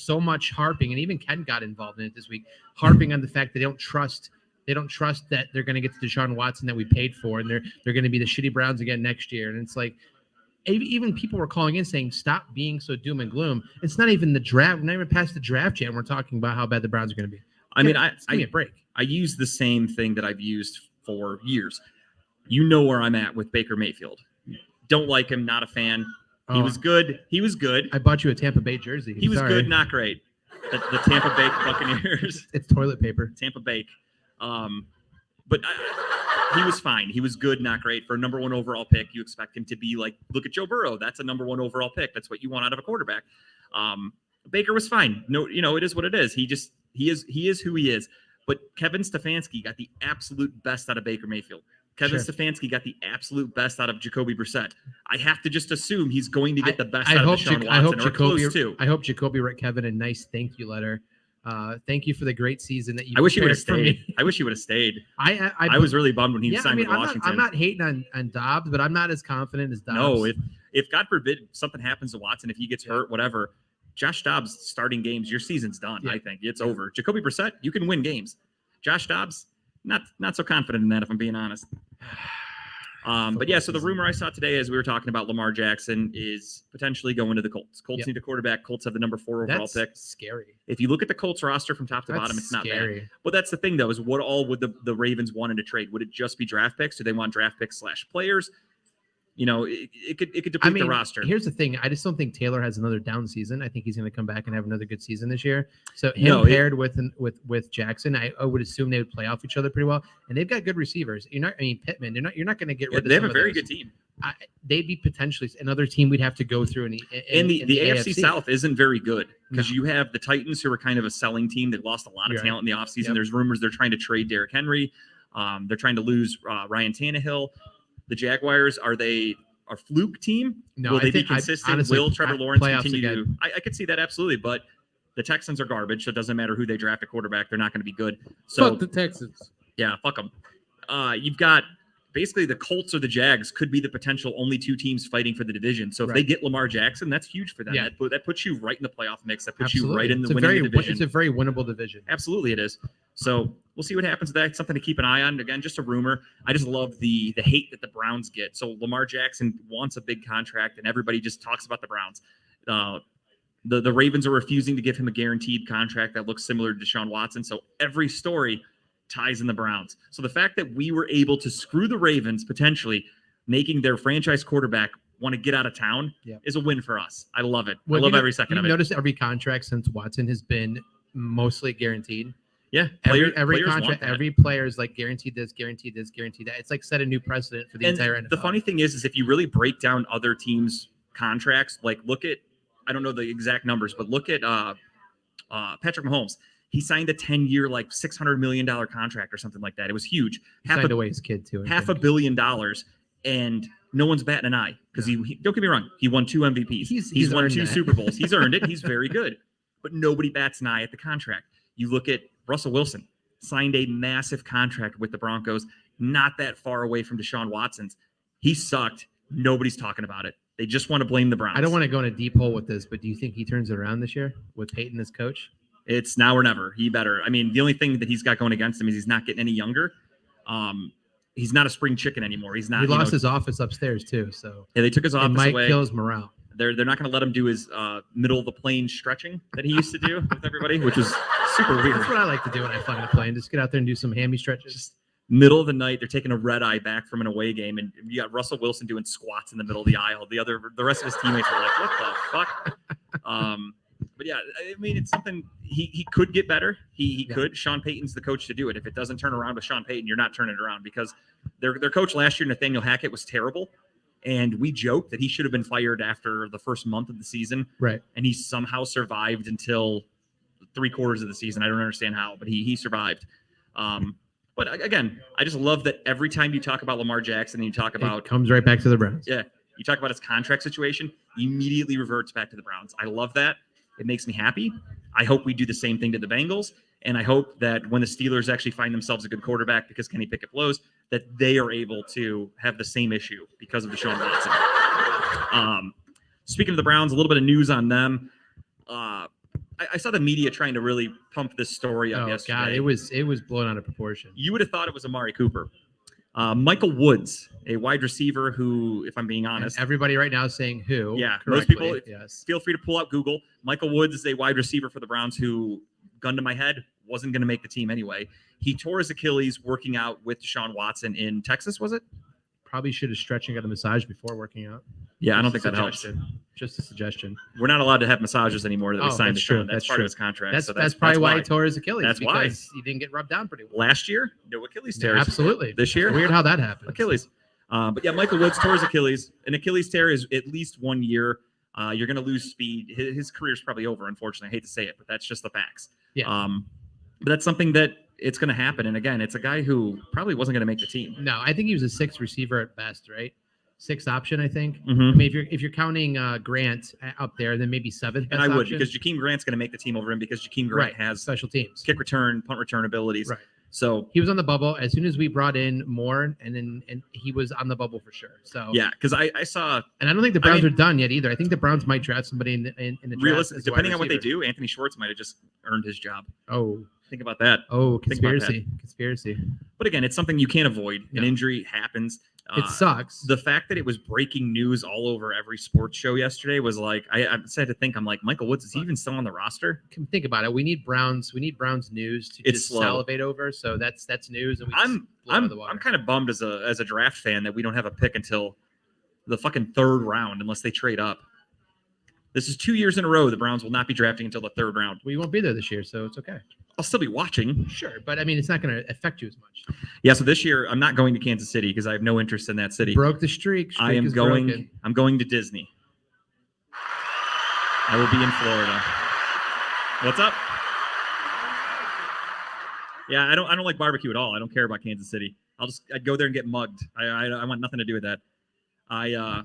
[SPEAKER 2] so much harping, and even Ken got involved in it this week, harping on the fact that they don't trust that they're going to get the Deshaun Watson that we paid for, and they're going to be the shitty Browns again next year. And it's like, even people were calling in saying, stop being so doom and gloom. It's not even the draft. We're not even past the draft yet, and we're talking about how bad the Browns are going to be.
[SPEAKER 1] I mean,
[SPEAKER 2] Give me a break.
[SPEAKER 1] I use the same thing that I've used for years. You know where I'm at with Baker Mayfield. Don't like him, not a fan. He
[SPEAKER 2] Oh,
[SPEAKER 1] was good. He was good.
[SPEAKER 2] I bought you a Tampa Bay jersey.
[SPEAKER 1] He was
[SPEAKER 2] Sorry.
[SPEAKER 1] good, not great. The Tampa Bay Buccaneers,
[SPEAKER 2] It's toilet paper.
[SPEAKER 1] Tampa Bay. But he was fine. He was good, not great. For a number one overall pick, you expect him to be like, look at Joe Burrow. That's a number one overall pick. That's what you want out of a quarterback. Baker was fine. No, it is what it is. He is who he is. But Kevin Stefanski got the absolute best out of Baker Mayfield. Kevin
[SPEAKER 2] Sure.
[SPEAKER 1] Stefanski got the absolute best out of Jacoby Brissett. I have to just assume he's going to get the best
[SPEAKER 2] I
[SPEAKER 1] out
[SPEAKER 2] hope,
[SPEAKER 1] of Deshaun
[SPEAKER 2] I hope
[SPEAKER 1] Watson, or
[SPEAKER 2] Jacoby.
[SPEAKER 1] close to.
[SPEAKER 2] I hope Jacoby wrote Kevin a nice thank you letter. Thank you for the great season that you.
[SPEAKER 1] I wish he would have
[SPEAKER 2] prepared for
[SPEAKER 1] stayed.
[SPEAKER 2] me.
[SPEAKER 1] I wish he would have stayed.
[SPEAKER 2] I
[SPEAKER 1] I was really bummed when he
[SPEAKER 2] Yeah,
[SPEAKER 1] signed
[SPEAKER 2] I mean,
[SPEAKER 1] with
[SPEAKER 2] I'm
[SPEAKER 1] Washington.
[SPEAKER 2] not hating on Dobbs, but I'm not as confident as Dobbs.
[SPEAKER 1] No, if God forbid something happens to Watson, if he gets
[SPEAKER 2] Yeah.
[SPEAKER 1] hurt, whatever, Josh Dobbs starting games, your season's done.
[SPEAKER 2] Yeah.
[SPEAKER 1] I think it's over. Jacoby Brissett, you can win games. Josh Dobbs, not so confident in that, if I'm being honest. But yeah, so the rumor I saw today, as we were talking about Lamar Jackson, is potentially going to the Colts. Colts
[SPEAKER 2] Yep.
[SPEAKER 1] need a quarterback. Colts have the number 4 overall
[SPEAKER 2] that's
[SPEAKER 1] pick.
[SPEAKER 2] scary.
[SPEAKER 1] If you look at the Colts roster from top to
[SPEAKER 2] That's
[SPEAKER 1] bottom, it's not bad.
[SPEAKER 2] scary.
[SPEAKER 1] But that's the thing, though, is what all would the Ravens want in a trade? Would it just be draft picks? Do they want draft picks / players? You know, it could deplete
[SPEAKER 2] I mean,
[SPEAKER 1] the roster.
[SPEAKER 2] here's the thing. I just don't think Taylor has another down season. I think he's going to come back and have another good season this year. So him
[SPEAKER 1] No,
[SPEAKER 2] paired with Jackson, I would assume they would play off each other pretty well. And they've got good receivers. Pittman. You're not going to get rid of.
[SPEAKER 1] They have
[SPEAKER 2] some
[SPEAKER 1] a
[SPEAKER 2] of
[SPEAKER 1] very
[SPEAKER 2] those.
[SPEAKER 1] good team.
[SPEAKER 2] they'd be potentially another team we'd have to go through in
[SPEAKER 1] the AFC South isn't very good because
[SPEAKER 2] No.
[SPEAKER 1] you have the Titans, who are kind of a selling team that lost a lot of
[SPEAKER 2] Right.
[SPEAKER 1] talent in the offseason.
[SPEAKER 2] Yep.
[SPEAKER 1] There's rumors they're trying to trade Derrick Henry. They're trying to lose Ryan Tannehill. The Jaguars, are they a fluke team?
[SPEAKER 2] No,
[SPEAKER 1] Will
[SPEAKER 2] I
[SPEAKER 1] they be
[SPEAKER 2] think-
[SPEAKER 1] consistent?
[SPEAKER 2] honestly,
[SPEAKER 1] Will Trevor Lawrence
[SPEAKER 2] playoffs
[SPEAKER 1] continue to?
[SPEAKER 2] again.
[SPEAKER 1] I could see that absolutely, but the Texans are garbage, so it doesn't matter who they draft a quarterback. They're not going to be good. So
[SPEAKER 4] Fuck the Texans.
[SPEAKER 1] yeah, fuck them. You've got basically the Colts or the Jags could be the potential only two teams fighting for the division. So if they
[SPEAKER 2] Right.
[SPEAKER 1] get Lamar Jackson, that's huge for them.
[SPEAKER 2] Yeah.
[SPEAKER 1] That puts you right in the playoff mix. That puts
[SPEAKER 2] Absolutely.
[SPEAKER 1] you right in the
[SPEAKER 2] It's a
[SPEAKER 1] winning
[SPEAKER 2] very
[SPEAKER 1] division.
[SPEAKER 2] it's a very winnable division.
[SPEAKER 1] Absolutely, it is. So we'll see what happens with that. It's something to keep an eye on. Again, just a rumor. I just love the hate that the Browns get. So Lamar Jackson wants a big contract, and everybody just talks about the Browns. The Ravens are refusing to give him a guaranteed contract that looks similar to Deshaun Watson. So every story ties in the Browns. So the fact that we were able to screw the Ravens, potentially making their franchise quarterback want to get out of town,
[SPEAKER 2] Yep.
[SPEAKER 1] is a win for us. I love it.
[SPEAKER 2] Well,
[SPEAKER 1] I love
[SPEAKER 2] you know-
[SPEAKER 1] every second
[SPEAKER 2] you've
[SPEAKER 1] of it.
[SPEAKER 2] noticed every contract since Watson has been mostly guaranteed.
[SPEAKER 1] Yeah,
[SPEAKER 2] Every
[SPEAKER 1] players want
[SPEAKER 2] contract,
[SPEAKER 1] that.
[SPEAKER 2] every player is like guaranteed this, guaranteed this, guaranteed that. It's like set a new precedent for the
[SPEAKER 1] And
[SPEAKER 2] entire NFL.
[SPEAKER 1] the funny thing is if you really break down other teams' contracts, like look at, I don't know the exact numbers, but look at Patrick Mahomes. He signed a 10-year, like $600 million contract or something like that. It was huge.
[SPEAKER 2] signed away his kid too. I
[SPEAKER 1] Half
[SPEAKER 2] think.
[SPEAKER 1] $1 billion, and no one's batting an eye because he don't get me wrong, he won 2 MVPs.
[SPEAKER 2] He's
[SPEAKER 1] won
[SPEAKER 2] earned
[SPEAKER 1] 2
[SPEAKER 2] that.
[SPEAKER 1] Super Bowls. He's earned it. He's very good, but nobody bats an eye at the contract. You look at Russell Wilson, signed a massive contract with the Broncos, not that far away from Deshaun Watson's. He sucked. Nobody's talking about it. They just want to blame the Browns.
[SPEAKER 2] I don't want to go in a deep hole with this, but do you think he turns it around this year with Peyton as coach?
[SPEAKER 1] It's now or never. He better. I mean, the only thing that he's got going against him is he's not getting any younger. He's not a spring chicken anymore. He's not.
[SPEAKER 2] He lost his office upstairs too, so
[SPEAKER 1] Yeah, they took his
[SPEAKER 2] it
[SPEAKER 1] office
[SPEAKER 2] might
[SPEAKER 1] away.
[SPEAKER 2] kill his morale.
[SPEAKER 1] They're not going to let him do his middle of the plane stretching that he used to do with everybody, which was super weird.
[SPEAKER 2] That's what I like to do when I fly in a plane. Just get out there and do some hammy stretches.
[SPEAKER 1] Just middle of the night, they're taking a red eye back from an away game, and you got Russell Wilson doing squats in the middle of the aisle. The rest of his teammates were like, "What the fuck?" But yeah, I mean, it's something he could get better. He
[SPEAKER 2] Yeah.
[SPEAKER 1] could. Sean Payton's the coach to do it. If it doesn't turn around with Sean Payton, you're not turning it around because their coach last year, Nathaniel Hackett, was terrible. And we joked that he should have been fired after the first month of the season.
[SPEAKER 2] Right.
[SPEAKER 1] And he somehow survived until 3/4 of the season. I don't understand how, but he survived. But again, I just love that every time you talk about Lamar Jackson and you talk
[SPEAKER 2] It
[SPEAKER 1] about
[SPEAKER 2] comes right back to the Browns.
[SPEAKER 1] you talk about his contract situation, he immediately reverts back to the Browns. I love that. It makes me happy. I hope we do the same thing to the Bengals. And I hope that when the Steelers actually find themselves a good quarterback because Kenny Pickett blows, that they are able to have the same issue because of Deshaun Watson. Speaking of the Browns, a little bit of news on them. I saw the media trying to really pump this story up
[SPEAKER 2] Oh
[SPEAKER 1] yesterday.
[SPEAKER 2] God, it was blown out of proportion.
[SPEAKER 1] You would have thought it was Amari Cooper. Michael Woods, a wide receiver who, if I'm being
[SPEAKER 2] And
[SPEAKER 1] honest,
[SPEAKER 2] everybody right now is saying who?
[SPEAKER 1] Yeah, most
[SPEAKER 2] correctly.
[SPEAKER 1] people-
[SPEAKER 2] Yes.
[SPEAKER 1] feel free to pull out Google. Michael Woods is a wide receiver for the Browns who, gun to my head, wasn't going to make the team anyway. He tore his Achilles working out with Deshaun Watson in Texas, was it?
[SPEAKER 2] Probably should have stretched and got a massage before working out.
[SPEAKER 1] Yeah, I don't
[SPEAKER 2] Just
[SPEAKER 1] think
[SPEAKER 2] a
[SPEAKER 1] that helps.
[SPEAKER 2] suggestion. Just a suggestion.
[SPEAKER 1] We're not allowed to have massages anymore that we
[SPEAKER 2] Oh,
[SPEAKER 1] signed
[SPEAKER 2] that's
[SPEAKER 1] Deshaun.
[SPEAKER 2] true.
[SPEAKER 1] That's
[SPEAKER 2] That's
[SPEAKER 1] part
[SPEAKER 2] true.
[SPEAKER 1] of his contract.
[SPEAKER 2] That's
[SPEAKER 1] so
[SPEAKER 2] that's probably why he
[SPEAKER 1] why.
[SPEAKER 2] tore his Achilles.
[SPEAKER 1] That's why.
[SPEAKER 2] because he didn't get rubbed down pretty well.
[SPEAKER 1] Last year, no Achilles
[SPEAKER 2] Yeah,
[SPEAKER 1] tears.
[SPEAKER 2] absolutely.
[SPEAKER 1] This year,
[SPEAKER 2] Weird how that happened.
[SPEAKER 1] Achilles. But yeah, Michael Woods tore his Achilles. An Achilles tear is at least 1 year. You're going to lose speed. His career is probably over, unfortunately. I hate to say it, but that's just the facts.
[SPEAKER 2] Yeah.
[SPEAKER 1] But that's something that it's going to happen. And again, it's a guy who probably wasn't going to make the team.
[SPEAKER 2] No, I think he was a sixth receiver at best, right? Sixth option, I think. I
[SPEAKER 1] Mhm.
[SPEAKER 2] mean, if you're counting Grant up there, then maybe seventh.
[SPEAKER 1] And
[SPEAKER 2] best
[SPEAKER 1] I would
[SPEAKER 2] option.
[SPEAKER 1] because Jakeem Grant's going to make the team over him because Jakeem Grant
[SPEAKER 2] Right,
[SPEAKER 1] has
[SPEAKER 2] special teams.
[SPEAKER 1] kick return, punt return abilities.
[SPEAKER 2] Right.
[SPEAKER 1] So
[SPEAKER 2] He was on the bubble as soon as we brought in Moore, and he was on the bubble for sure. So
[SPEAKER 1] yeah, because I saw
[SPEAKER 2] and I don't think the Browns
[SPEAKER 1] mean-
[SPEAKER 2] are done yet either. I think the Browns might draft somebody in the draft.
[SPEAKER 1] realistic,
[SPEAKER 2] as a wide
[SPEAKER 1] depending on what they
[SPEAKER 2] receiver.
[SPEAKER 1] do, Anthony Schwartz might have just earned his job.
[SPEAKER 2] Oh,
[SPEAKER 1] Think about that.
[SPEAKER 2] oh,
[SPEAKER 1] Think about that.
[SPEAKER 2] conspiracy.
[SPEAKER 1] But again, it's something you can't avoid.
[SPEAKER 2] No.
[SPEAKER 1] An injury happens.
[SPEAKER 2] It sucks.
[SPEAKER 1] The fact that it was breaking news all over every sports show yesterday was like, I started to think, I'm like, Michael Woods, is he even still on the roster?
[SPEAKER 2] Think about it. We need Browns news to
[SPEAKER 1] It's
[SPEAKER 2] just
[SPEAKER 1] slow.
[SPEAKER 2] salivate over. So that's news. And we just
[SPEAKER 1] I'm
[SPEAKER 2] blow it out of the water.
[SPEAKER 1] I'm kind of bummed as a draft fan that we don't have a pick until the fucking third round unless they trade up. This is 2 years in a row the Browns will not be drafting until the 3rd round.
[SPEAKER 2] We won't be there this year, so it's okay.
[SPEAKER 1] I'll still be watching.
[SPEAKER 2] Sure, but I mean, it's not going to affect you as much.
[SPEAKER 1] Yeah, so this year I'm not going to Kansas City because I have no interest in that city.
[SPEAKER 2] Broke the streak.
[SPEAKER 1] I am
[SPEAKER 2] is
[SPEAKER 1] going.
[SPEAKER 2] broken.
[SPEAKER 1] I'm going to Disney. I will be in Florida. What's up? Yeah, I don't like barbecue at all. I don't care about Kansas City. I'd go there and get mugged. I want nothing to do with that. My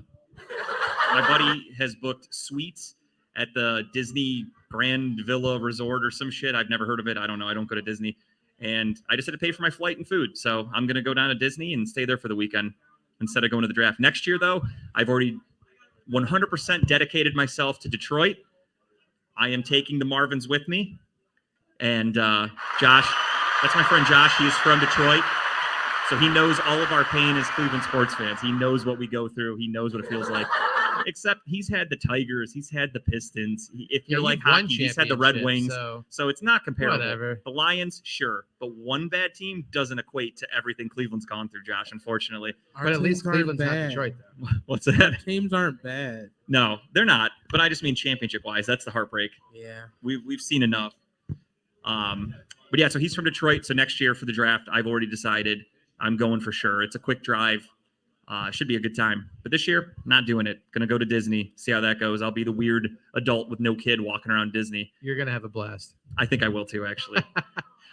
[SPEAKER 1] buddy has booked suites at the Disney Grand Villa Resort or some shit. I've never heard of it. I don't know. I don't go to Disney. And I just had to pay for my flight and food. So I'm going to go down to Disney and stay there for the weekend instead of going to the draft. Next year, though, I've already 100% dedicated myself to Detroit. I am taking the Marvins with me. And Josh, that's my friend Josh. He is from Detroit. So he knows all of our pain as Cleveland sports fans. He knows what we go through. He knows what it feels like. Except he's had the Tigers. He's had the Pistons. If you're like hockey, he's had the Red Wings. So it's not comparable.
[SPEAKER 2] Whatever.
[SPEAKER 1] The Lions, sure. But one bad team doesn't equate to everything Cleveland's gone through, Josh, unfortunately.
[SPEAKER 2] But at least Cleveland's not
[SPEAKER 4] bad.
[SPEAKER 2] Detroit, though.
[SPEAKER 1] What's that?
[SPEAKER 4] Teams aren't bad.
[SPEAKER 1] No, they're not. But I just mean championship-wise. That's the heartbreak.
[SPEAKER 4] Yeah.
[SPEAKER 1] We've seen enough. But yeah, so he's from Detroit. So next year for the draft, I've already decided I'm going for sure. It's a quick drive. Should be a good time. But this year, not doing it. Going to go to Disney, see how that goes. I'll be the weird adult with no kid walking around Disney.
[SPEAKER 2] You're going to have a blast.
[SPEAKER 1] I think I will too, actually.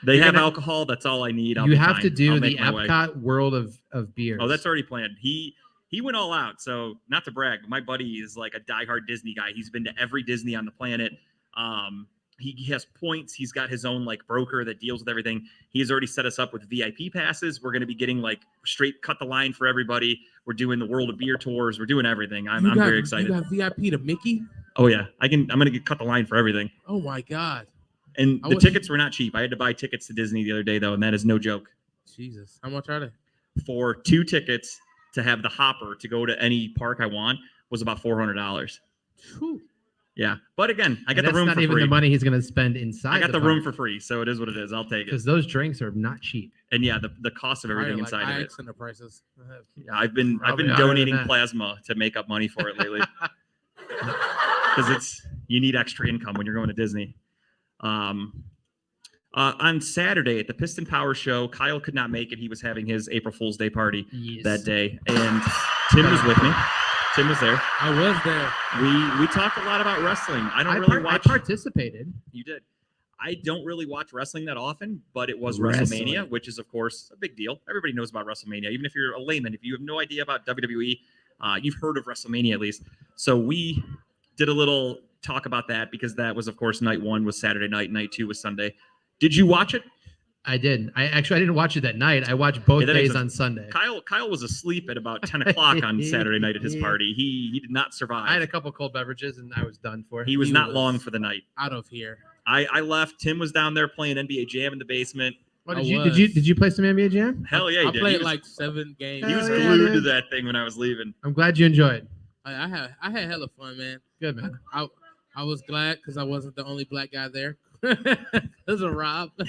[SPEAKER 1] They
[SPEAKER 2] You're
[SPEAKER 1] have
[SPEAKER 2] gonna-
[SPEAKER 1] alcohol. That's all I need. I'll
[SPEAKER 2] You
[SPEAKER 1] be
[SPEAKER 2] have
[SPEAKER 1] fine.
[SPEAKER 2] to do
[SPEAKER 1] I'll
[SPEAKER 2] the
[SPEAKER 1] make my way.
[SPEAKER 2] Epcot World of Beers.
[SPEAKER 1] Oh, that's already planned. He went all out. So not to brag, but my buddy is like a diehard Disney guy. He's been to every Disney on the planet. He has points. He's got his own like broker that deals with everything. He has already set us up with VIP passes. We're going to be getting like straight cut the line for everybody. We're doing the World of Beer tours. We're doing everything. I'm very excited.
[SPEAKER 4] You got VIP to Mickey?
[SPEAKER 1] Oh yeah, I'm going to get cut the line for everything.
[SPEAKER 4] Oh my God.
[SPEAKER 1] And
[SPEAKER 4] I
[SPEAKER 1] the
[SPEAKER 4] was-
[SPEAKER 1] tickets were not cheap. I had to buy tickets to Disney the other day though, and that is no joke.
[SPEAKER 4] Jesus. How much are they?
[SPEAKER 1] For 2 tickets to have the hopper to go to any park I want was about $400.
[SPEAKER 4] Whew.
[SPEAKER 1] Yeah, but again, I got
[SPEAKER 2] And
[SPEAKER 1] the room
[SPEAKER 2] that's
[SPEAKER 1] for
[SPEAKER 2] not even
[SPEAKER 1] free.
[SPEAKER 2] the money he's going to spend inside.
[SPEAKER 1] I got the room for free, so it is what it is. I'll take it.
[SPEAKER 2] because those drinks are not cheap.
[SPEAKER 1] And yeah, the cost of everything
[SPEAKER 4] Probably
[SPEAKER 1] inside
[SPEAKER 4] like
[SPEAKER 1] of it.
[SPEAKER 4] IX and the prices.
[SPEAKER 1] Yeah, I've been
[SPEAKER 2] Probably higher than
[SPEAKER 1] donating
[SPEAKER 2] that.
[SPEAKER 1] plasma to make up money for it lately because you need extra income when you're going to Disney. On Saturday at the Piston Power Show, Kyle could not make it. He was having his April Fool's Day party that day, and Tim was with me. Tim was there.
[SPEAKER 4] I was there.
[SPEAKER 1] We talked a lot about wrestling. I don't
[SPEAKER 2] I
[SPEAKER 1] really watch.
[SPEAKER 2] participated.
[SPEAKER 1] You did. I don't really watch wrestling that often, but it was
[SPEAKER 2] Wrestling.
[SPEAKER 1] WrestleMania, which is, of course, a big deal. Everybody knows about WrestleMania. Even if you're a layman, if you have no idea about WWE, you've heard of WrestleMania at least. So we did a little talk about that because that was, of course, night 1 was Saturday night, night 2 was Sunday. Did you watch it?
[SPEAKER 2] I did. I didn't watch it that night. I watched both
[SPEAKER 1] Yeah, that makes
[SPEAKER 2] days
[SPEAKER 1] sense.
[SPEAKER 2] on Sunday.
[SPEAKER 1] Kyle was asleep at about 10 o'clock on Saturday night at his party. He did not survive.
[SPEAKER 2] I had a couple cold beverages and I was done for.
[SPEAKER 1] He was
[SPEAKER 4] He
[SPEAKER 1] not
[SPEAKER 4] was-
[SPEAKER 1] long for the night.
[SPEAKER 4] Out of here.
[SPEAKER 1] I left. Tim was down there playing NBA Jam in the basement.
[SPEAKER 2] What,
[SPEAKER 4] I
[SPEAKER 2] did
[SPEAKER 4] was.
[SPEAKER 2] you play some NBA Jam?
[SPEAKER 1] Hell yeah, he
[SPEAKER 4] I
[SPEAKER 1] did.
[SPEAKER 4] played
[SPEAKER 1] He was,
[SPEAKER 4] like 7 games.
[SPEAKER 1] he was
[SPEAKER 2] Hell yeah,
[SPEAKER 1] glued to
[SPEAKER 2] dude.
[SPEAKER 1] that thing when I was leaving.
[SPEAKER 2] I'm glad you enjoyed.
[SPEAKER 4] I had hella fun, man.
[SPEAKER 2] Good man.
[SPEAKER 4] I was glad because I wasn't the only black guy there. There's a Rob.
[SPEAKER 2] I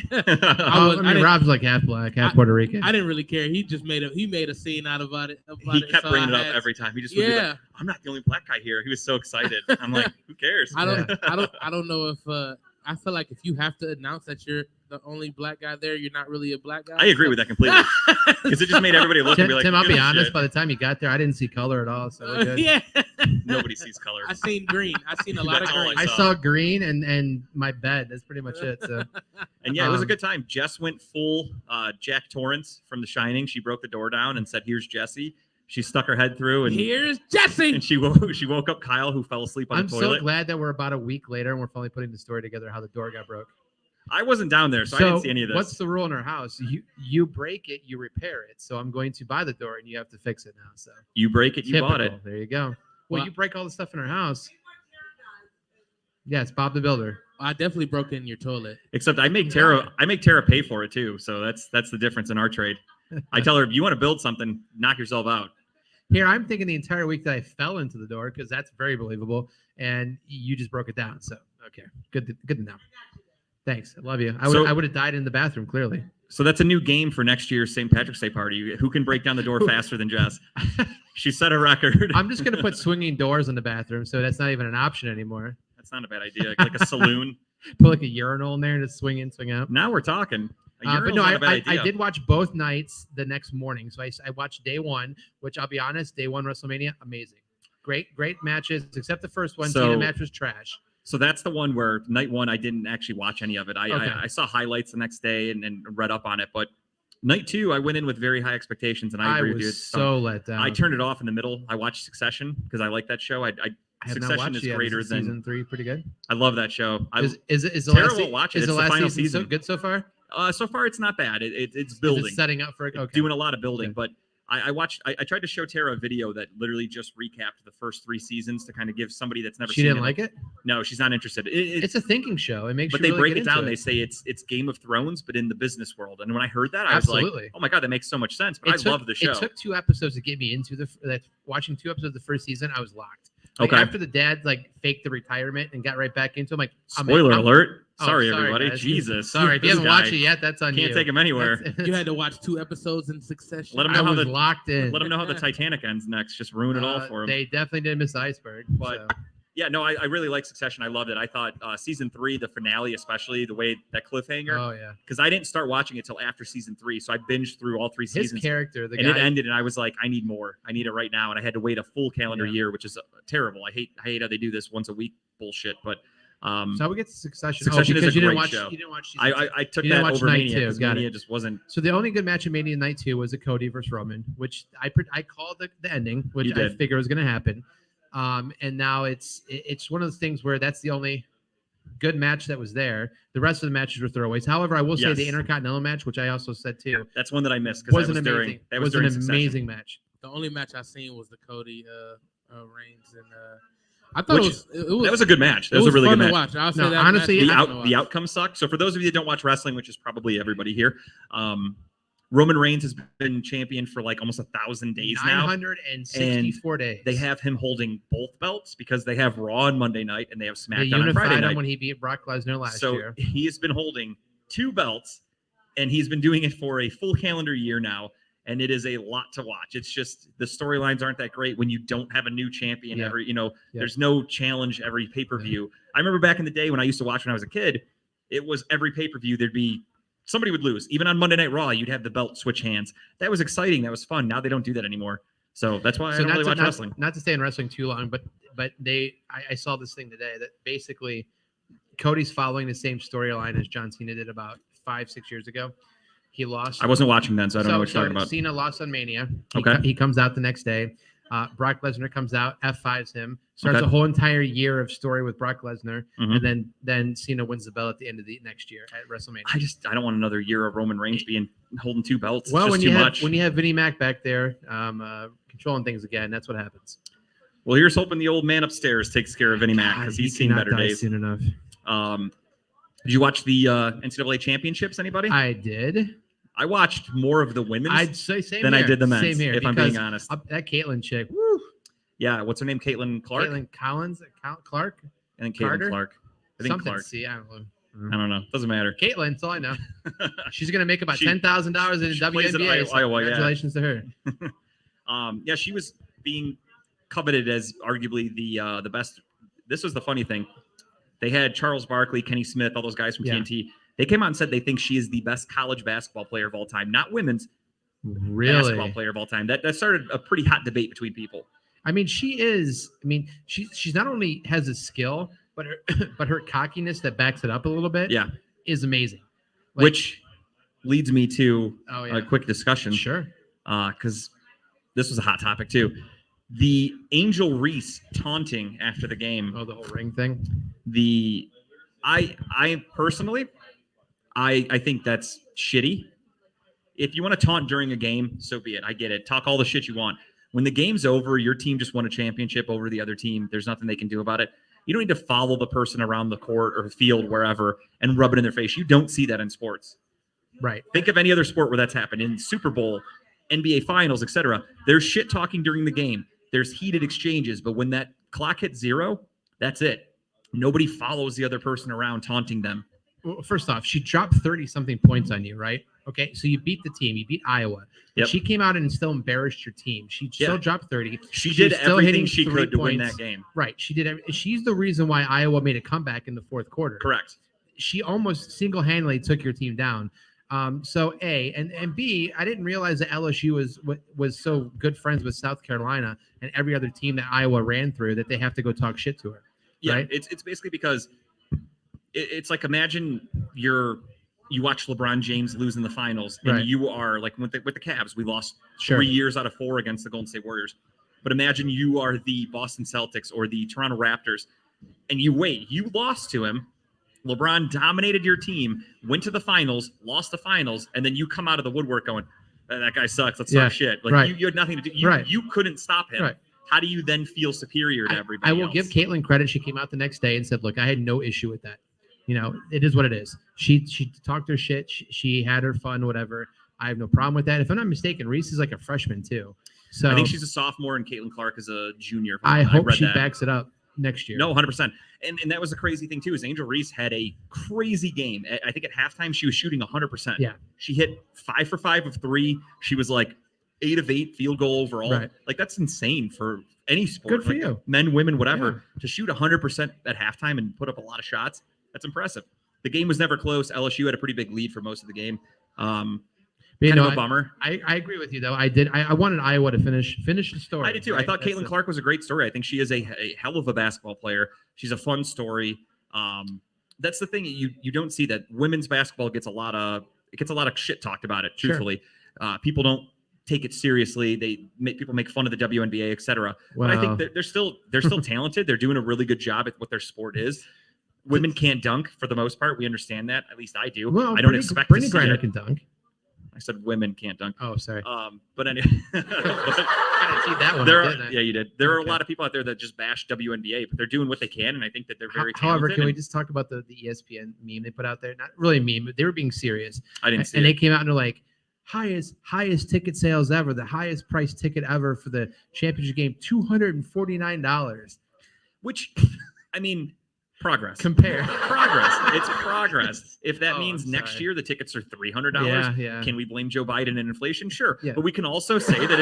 [SPEAKER 2] mean,
[SPEAKER 4] didn't-
[SPEAKER 2] Rob's like half black, half Puerto Rican.
[SPEAKER 4] I didn't really care. He just made a scene out about it.
[SPEAKER 1] He kept
[SPEAKER 4] so
[SPEAKER 1] bringing
[SPEAKER 4] I
[SPEAKER 1] it up
[SPEAKER 4] had-
[SPEAKER 1] every time. He just would be like,
[SPEAKER 4] Yeah,
[SPEAKER 1] I'm not the only black guy here. He was so excited. I'm like, who cares?
[SPEAKER 4] I don't know if I feel like if you have to announce that you're the only black guy there, you're not really a black guy.
[SPEAKER 1] I agree with that completely. Because it just made everybody look and
[SPEAKER 2] Tim,
[SPEAKER 1] be like,
[SPEAKER 2] Tim, I'll
[SPEAKER 1] "Who
[SPEAKER 2] be
[SPEAKER 1] gives a
[SPEAKER 2] honest.
[SPEAKER 1] shit?"
[SPEAKER 2] By the time you got there, I didn't see color at all. So we're good.
[SPEAKER 4] Yeah.
[SPEAKER 1] Nobody sees color.
[SPEAKER 4] I seen green. I seen a lot of
[SPEAKER 1] That's all
[SPEAKER 4] green.
[SPEAKER 2] I
[SPEAKER 1] saw.
[SPEAKER 2] saw green and my bed. That's pretty much it. So
[SPEAKER 1] And yeah, it was a
[SPEAKER 2] Um,
[SPEAKER 1] good time. Jess went full Jack Torrance from The Shining. She broke the door down and said, "Here's Jesse." She stuck her head through and
[SPEAKER 4] Here's Jesse.
[SPEAKER 1] and she woke up Kyle, who fell asleep on
[SPEAKER 2] I'm
[SPEAKER 1] the
[SPEAKER 2] so
[SPEAKER 1] toilet.
[SPEAKER 2] glad that we're about a week later and we're finally putting the story together how the door got broke.
[SPEAKER 1] I wasn't down there, so I didn't see any of this.
[SPEAKER 2] What's the rule in our house? You break it, you repair it. So I'm going to buy the door and you have to fix it now. So
[SPEAKER 1] You break it, you bought it.
[SPEAKER 2] Typical. There you go. Well,
[SPEAKER 4] Well-
[SPEAKER 2] you break all the stuff in our house. Yes, Bob the Builder.
[SPEAKER 4] I definitely broke in your toilet.
[SPEAKER 1] Except I make Tara pay for it too. So that's the difference in our trade. I tell her, if you want to build something, knock yourself out.
[SPEAKER 2] Here, I'm thinking the entire week that I fell into the door because that's very believable, and you just broke it down. So okay, good to know. Thanks, I love you. I
[SPEAKER 1] So-
[SPEAKER 2] would have died in the bathroom clearly.
[SPEAKER 1] So that's a new game for next year's St. Patrick's Day party. Who can break down the door faster than Jess? She set a record.
[SPEAKER 2] I'm just gonna put swinging doors in the bathroom, so that's not even an option anymore.
[SPEAKER 1] That's not a bad idea. Like a saloon.
[SPEAKER 2] Put like a urinal in there and just swing in, swing out.
[SPEAKER 1] Now we're talking. A
[SPEAKER 2] But
[SPEAKER 1] urinal's
[SPEAKER 2] no,
[SPEAKER 1] not a bad
[SPEAKER 2] I
[SPEAKER 1] idea.
[SPEAKER 2] did watch both nights the next morning. So I watched day one, which I'll be honest, day one WrestleMania, amazing. Great matches, except the first one.
[SPEAKER 1] So-
[SPEAKER 2] Cena match was trash.
[SPEAKER 1] So that's the one where night one I didn't actually watch any of it.
[SPEAKER 2] Okay.
[SPEAKER 1] I saw highlights the next day and read up on it. But night two, I went in with very high expectations, and I agree with you.
[SPEAKER 2] was so let down.
[SPEAKER 1] I turned it off in the middle. I watched Succession because I like that show.
[SPEAKER 2] I have not
[SPEAKER 1] Succession
[SPEAKER 2] watched
[SPEAKER 1] is
[SPEAKER 2] it yet.
[SPEAKER 1] greater
[SPEAKER 2] Is
[SPEAKER 1] than.
[SPEAKER 2] season 3 pretty good?
[SPEAKER 1] I love that show.
[SPEAKER 2] Is the
[SPEAKER 1] Tara
[SPEAKER 2] last
[SPEAKER 1] won't watch it.
[SPEAKER 2] Is
[SPEAKER 1] It's
[SPEAKER 2] the
[SPEAKER 1] the
[SPEAKER 2] last
[SPEAKER 1] final
[SPEAKER 2] season so
[SPEAKER 1] season.
[SPEAKER 2] good so far?
[SPEAKER 1] So far it's not bad. It's
[SPEAKER 2] Is
[SPEAKER 1] building.
[SPEAKER 2] it setting up for okay.
[SPEAKER 1] Doing a lot of building,
[SPEAKER 2] Okay.
[SPEAKER 1] but I watched. I tried to show Tara a video that literally just recapped the first 3 seasons to kind of give somebody that's never
[SPEAKER 2] She
[SPEAKER 1] seen
[SPEAKER 2] didn't like it?
[SPEAKER 1] No, she's not interested.
[SPEAKER 2] It's a thinking show. It makes
[SPEAKER 1] but
[SPEAKER 2] you
[SPEAKER 1] they
[SPEAKER 2] really
[SPEAKER 1] break
[SPEAKER 2] get
[SPEAKER 1] it down.
[SPEAKER 2] into
[SPEAKER 1] They say it's Game of Thrones, but in the business world. And when I heard that, I was
[SPEAKER 2] Absolutely.
[SPEAKER 1] like, oh my god, that makes so much sense. But I love the show.
[SPEAKER 2] It took 2 episodes to get me into watching 2 episodes of the first season. I was locked. Like,
[SPEAKER 1] Okay.
[SPEAKER 2] After the dad faked the retirement and got right back into it, I'm like,
[SPEAKER 1] Spoiler alert.
[SPEAKER 2] Oh,
[SPEAKER 1] Sorry, everybody.
[SPEAKER 2] guys.
[SPEAKER 1] Jesus.
[SPEAKER 2] Sorry, if you
[SPEAKER 1] This
[SPEAKER 2] haven't watched
[SPEAKER 1] guy
[SPEAKER 2] it yet, that's on you.
[SPEAKER 1] Can't take him anywhere.
[SPEAKER 2] That's-
[SPEAKER 4] You had to watch 2 episodes in succession.
[SPEAKER 1] Let him
[SPEAKER 2] I
[SPEAKER 1] know how
[SPEAKER 2] was
[SPEAKER 1] the
[SPEAKER 2] locked in.
[SPEAKER 1] let him know how the Titanic ends next. Just ruin it all for him.
[SPEAKER 2] They definitely did miss the iceberg.
[SPEAKER 1] But-
[SPEAKER 2] so.
[SPEAKER 1] Yeah, no, I really like Succession. I loved it. I thought season 3, the finale, especially the way that cliffhanger,
[SPEAKER 2] Oh yeah,
[SPEAKER 1] because I didn't start watching it till after season 3, so I binged through all 3
[SPEAKER 2] his
[SPEAKER 1] seasons.
[SPEAKER 2] character, the
[SPEAKER 1] And
[SPEAKER 2] guy.
[SPEAKER 1] it ended, and I was like, I need more. I need it right now, and I had to wait a full calendar
[SPEAKER 2] Yeah.
[SPEAKER 1] year, which is terrible. I hate how they do this once a week bullshit. But
[SPEAKER 2] So how we get to Succession?
[SPEAKER 1] Succession is
[SPEAKER 2] because
[SPEAKER 1] a
[SPEAKER 2] you didn't
[SPEAKER 1] great
[SPEAKER 2] watch.
[SPEAKER 1] show.
[SPEAKER 2] You didn't watch. season two.
[SPEAKER 1] I took
[SPEAKER 2] You didn't
[SPEAKER 1] that
[SPEAKER 2] watch
[SPEAKER 1] over
[SPEAKER 2] night
[SPEAKER 1] Mania
[SPEAKER 2] two,
[SPEAKER 1] because
[SPEAKER 2] got
[SPEAKER 1] Mania
[SPEAKER 2] it.
[SPEAKER 1] just wasn't.
[SPEAKER 2] So the only good match of Mania Night 2 was a Cody versus Roman, which I called the ending, which
[SPEAKER 1] You
[SPEAKER 2] I
[SPEAKER 1] did.
[SPEAKER 2] figured was going to happen. And now it's one of those things where that's the only good match that was there. The rest of the matches were throwaways. However, I will say the
[SPEAKER 1] Yes.
[SPEAKER 2] Intercontinental match, which I also said too,
[SPEAKER 1] That's one that I missed because
[SPEAKER 2] was
[SPEAKER 1] that
[SPEAKER 2] an
[SPEAKER 1] was during
[SPEAKER 2] amazing.
[SPEAKER 1] that was
[SPEAKER 2] Was
[SPEAKER 1] during
[SPEAKER 2] an
[SPEAKER 1] Succession.
[SPEAKER 2] amazing match.
[SPEAKER 4] The only match I seen was the Cody Reigns and I thought
[SPEAKER 1] Which-
[SPEAKER 4] it was
[SPEAKER 1] That was a good match. That
[SPEAKER 4] it
[SPEAKER 1] was a really
[SPEAKER 4] fun
[SPEAKER 1] good
[SPEAKER 4] to
[SPEAKER 1] match.
[SPEAKER 4] watch. I'll say
[SPEAKER 2] No,
[SPEAKER 4] that
[SPEAKER 2] honestly,
[SPEAKER 4] match
[SPEAKER 1] The
[SPEAKER 4] was fun to
[SPEAKER 1] the
[SPEAKER 4] watch.
[SPEAKER 1] outcome sucked. So for those of you that don't watch wrestling, which is probably everybody here, Roman Reigns has been champion for like almost 1,000 days now.
[SPEAKER 2] 964 days.
[SPEAKER 1] They have him holding both belts because they have Raw on Monday night and they have
[SPEAKER 2] They
[SPEAKER 1] SmackDown on
[SPEAKER 2] unified
[SPEAKER 1] Friday
[SPEAKER 2] him
[SPEAKER 1] night.
[SPEAKER 2] when he beat Brock Lesnar last
[SPEAKER 1] So
[SPEAKER 2] year.
[SPEAKER 1] he has been holding 2 belts, and he's been doing it for a full calendar year now. And it is a lot to watch. It's just the storylines aren't that great when you don't have a new champion
[SPEAKER 2] Yeah.
[SPEAKER 1] every.
[SPEAKER 2] Yeah.
[SPEAKER 1] There's no challenge every pay per view. I remember back in the day when I used to watch when I was a kid, it was every pay per view there'd be somebody would lose. Even on Monday Night Raw, you'd have the belt switch hands. That was exciting. That was fun. Now they don't do that anymore. So that's why I don't really watch wrestling.
[SPEAKER 2] Not to stay in wrestling too long, but I saw this thing today that basically Cody's following the same storyline as John Cena did about 5-6 years ago. He lost.
[SPEAKER 1] I wasn't watching then, so I don't know what you're talking about.
[SPEAKER 2] Cena lost on Mania.
[SPEAKER 1] Okay.
[SPEAKER 2] He comes out the next day. Brock Lesnar comes out, F5s him, starts
[SPEAKER 1] Okay.
[SPEAKER 2] a whole entire year of story with Brock Lesnar,
[SPEAKER 1] Mhm.
[SPEAKER 2] and then Cena wins the belt at the end of the next year at WrestleMania.
[SPEAKER 1] I don't want another year of Roman Reigns being holding 2 belts. It's
[SPEAKER 2] Well,
[SPEAKER 1] just
[SPEAKER 2] when
[SPEAKER 1] too
[SPEAKER 2] you
[SPEAKER 1] much.
[SPEAKER 2] have Vinnie Mac back there controlling things again, that's what happens.
[SPEAKER 1] Well, here's hoping the old man upstairs takes care of Vinnie Mac because
[SPEAKER 2] God,
[SPEAKER 1] he's
[SPEAKER 2] he
[SPEAKER 1] seen
[SPEAKER 2] cannot
[SPEAKER 1] better
[SPEAKER 2] die
[SPEAKER 1] days.
[SPEAKER 2] soon enough.
[SPEAKER 1] Did you watch the NCAA championships? Anybody?
[SPEAKER 2] I did.
[SPEAKER 1] I watched more of the women's
[SPEAKER 2] I'd say same
[SPEAKER 1] than
[SPEAKER 2] here.
[SPEAKER 1] I did the men's.
[SPEAKER 2] Same here.
[SPEAKER 1] If I'm
[SPEAKER 2] because
[SPEAKER 1] being honest.
[SPEAKER 2] that Caitlyn chick, woo,
[SPEAKER 1] Yeah, what's her name? Caitlin Clark.
[SPEAKER 2] Caitlyn Collins, Clark,
[SPEAKER 1] I think
[SPEAKER 2] Carter?
[SPEAKER 1] Caitlin Clark. I think
[SPEAKER 2] something.
[SPEAKER 1] Clark.
[SPEAKER 2] C, I don't know.
[SPEAKER 1] I don't know. Doesn't matter.
[SPEAKER 2] Caitlyn, that's all I know. She's gonna make about
[SPEAKER 1] She-
[SPEAKER 2] $10,000 in
[SPEAKER 1] she
[SPEAKER 2] the
[SPEAKER 1] plays at
[SPEAKER 2] WNBA. so
[SPEAKER 1] Iowa, yeah.
[SPEAKER 2] congratulations to her.
[SPEAKER 1] Yeah, she was being coveted as arguably the best. This was the funny thing. They had Charles Barkley, Kenny Smith, all those guys from
[SPEAKER 2] Yeah.
[SPEAKER 1] TNT. They came out and said they think she is the best college basketball player of all time, not women's basketball
[SPEAKER 2] Really?
[SPEAKER 1] player of all time. That started a pretty hot debate between people.
[SPEAKER 2] I mean, she is. I mean, she's not only has a skill, but her cockiness that backs it up a little bit.
[SPEAKER 1] Yeah.
[SPEAKER 2] is amazing. Like-
[SPEAKER 1] Which leads me to
[SPEAKER 2] Oh yeah.
[SPEAKER 1] a quick discussion.
[SPEAKER 2] Sure.
[SPEAKER 1] Because this was a hot topic too. The Angel Reese taunting after the game.
[SPEAKER 2] Oh, the whole ring thing.
[SPEAKER 1] I personally, I think that's shitty. If you want to taunt during a game, so be it. I get it. Talk all the shit you want. When the game's over, your team just won a championship over the other team. There's nothing they can do about it. You don't need to follow the person around the court or field, wherever, and rub it in their face. You don't see that in sports.
[SPEAKER 2] Right.
[SPEAKER 1] Think of any other sport where that's happened. In Super Bowl, NBA Finals, etc. There's shit talking during the game. There's heated exchanges, but when that clock hits 0, that's it. Nobody follows the other person around taunting them.
[SPEAKER 2] well, first off, she dropped 30 something points on you, right? Okay, so you beat the team, you beat Iowa.
[SPEAKER 1] Yep.
[SPEAKER 2] She came out and still embarrassed your team. She still
[SPEAKER 1] Yeah.
[SPEAKER 2] dropped 30.
[SPEAKER 1] She
[SPEAKER 2] was
[SPEAKER 1] did
[SPEAKER 2] still
[SPEAKER 1] everything
[SPEAKER 2] hitting
[SPEAKER 1] she
[SPEAKER 2] 3
[SPEAKER 1] could to win
[SPEAKER 2] points.
[SPEAKER 1] that game.
[SPEAKER 2] Right. She did. She's the reason why Iowa made a comeback in the fourth quarter.
[SPEAKER 1] Correct.
[SPEAKER 2] She almost single-handedly took your team down. So A and B, I didn't realize that LSU was so good friends with South Carolina and every other team that Iowa ran through that they have to go talk shit to her.
[SPEAKER 1] Yeah,
[SPEAKER 2] Right?
[SPEAKER 1] it's basically because it's like imagine you watch LeBron James lose in the finals, and
[SPEAKER 2] Right.
[SPEAKER 1] you are like with the Cavs, we lost
[SPEAKER 2] Sure.
[SPEAKER 1] 3 years out of 4 against the Golden State Warriors. But imagine you are the Boston Celtics or the Toronto Raptors, and you lost to him. LeBron dominated your team, went to the finals, lost the finals, and then you come out of the woodwork going, that guy sucks. Let's
[SPEAKER 2] Yeah,
[SPEAKER 1] talk shit. Like
[SPEAKER 2] right.
[SPEAKER 1] you had nothing to do. You couldn't stop him.
[SPEAKER 2] Right.
[SPEAKER 1] How do you then feel superior to everybody
[SPEAKER 2] I will
[SPEAKER 1] else?
[SPEAKER 2] give Caitlin credit. She came out the next day and said, "Look, I had no issue with that. You know, it is what it is. She talked her shit. She had her fun, whatever. I have no problem with that. If I'm not mistaken, Reese is like a freshman too. So
[SPEAKER 1] I think she's a sophomore and Caitlin Clark is a junior.
[SPEAKER 2] I hope
[SPEAKER 1] read
[SPEAKER 2] she
[SPEAKER 1] that.
[SPEAKER 2] backs it up next year.
[SPEAKER 1] No, 100%. And that was a crazy thing too. Is Angel Reese had a crazy game. I think at halftime she was shooting 100%.
[SPEAKER 2] Yeah.
[SPEAKER 1] She hit 5 for 5 of 3. She was like 8 of 8 field goal overall.
[SPEAKER 2] Right.
[SPEAKER 1] Like that's insane for any sport.
[SPEAKER 2] Good for
[SPEAKER 1] like,
[SPEAKER 2] you.
[SPEAKER 1] Men, women, whatever. To shoot 100% at halftime and put up a lot of shots. That's impressive. The game was never close. LSU had a pretty big lead for most of the game.
[SPEAKER 2] But,
[SPEAKER 1] Kind of a bummer.
[SPEAKER 2] I agree with you though. I wanted Iowa to finish the story.
[SPEAKER 1] I did too.
[SPEAKER 2] right?
[SPEAKER 1] I thought
[SPEAKER 2] That's
[SPEAKER 1] Caitlin
[SPEAKER 2] it.
[SPEAKER 1] Clark was a great story. I think she is a hell of a basketball player. She's a fun story. That's the thing you don't see, that women's basketball gets a lot of shit talked about it.
[SPEAKER 2] Sure.
[SPEAKER 1] Truthfully, people don't take it seriously. People make fun of the WNBA, etc. But I
[SPEAKER 2] Wow.
[SPEAKER 1] think that they're still talented. They're doing a really good job at what their sport is. Women can't dunk for the most part. We understand that. At least I do.
[SPEAKER 2] Well,
[SPEAKER 1] I don't expect
[SPEAKER 2] Brittany
[SPEAKER 1] to see
[SPEAKER 2] Griner
[SPEAKER 1] it.
[SPEAKER 2] can dunk.
[SPEAKER 1] I said women can't dunk.
[SPEAKER 2] Oh, sorry.
[SPEAKER 1] But anyway,
[SPEAKER 2] I didn't see that one.
[SPEAKER 1] there are,
[SPEAKER 2] didn't I?
[SPEAKER 1] yeah, you did. There are a
[SPEAKER 2] Okay.
[SPEAKER 1] lot of people out there that just bash WNBA, but they're doing what they can, and I think that they're very
[SPEAKER 2] However,
[SPEAKER 1] talented.
[SPEAKER 2] can we
[SPEAKER 1] and
[SPEAKER 2] just talk about the ESPN meme they put out there? Not really a meme, but they were being serious.
[SPEAKER 1] I didn't see
[SPEAKER 2] And
[SPEAKER 1] it.
[SPEAKER 2] they came out and they're like, highest ticket sales ever, the highest price ticket ever for the championship game, $249.
[SPEAKER 1] Which, I mean, progress.
[SPEAKER 2] Compare.
[SPEAKER 1] Progress. It's progress. If that
[SPEAKER 2] Oh,
[SPEAKER 1] means
[SPEAKER 2] I'm
[SPEAKER 1] next
[SPEAKER 2] sorry.
[SPEAKER 1] year the tickets are $300,
[SPEAKER 2] Yeah.
[SPEAKER 1] can we blame Joe Biden and inflation? Sure.
[SPEAKER 2] Yeah.
[SPEAKER 1] But we can also say that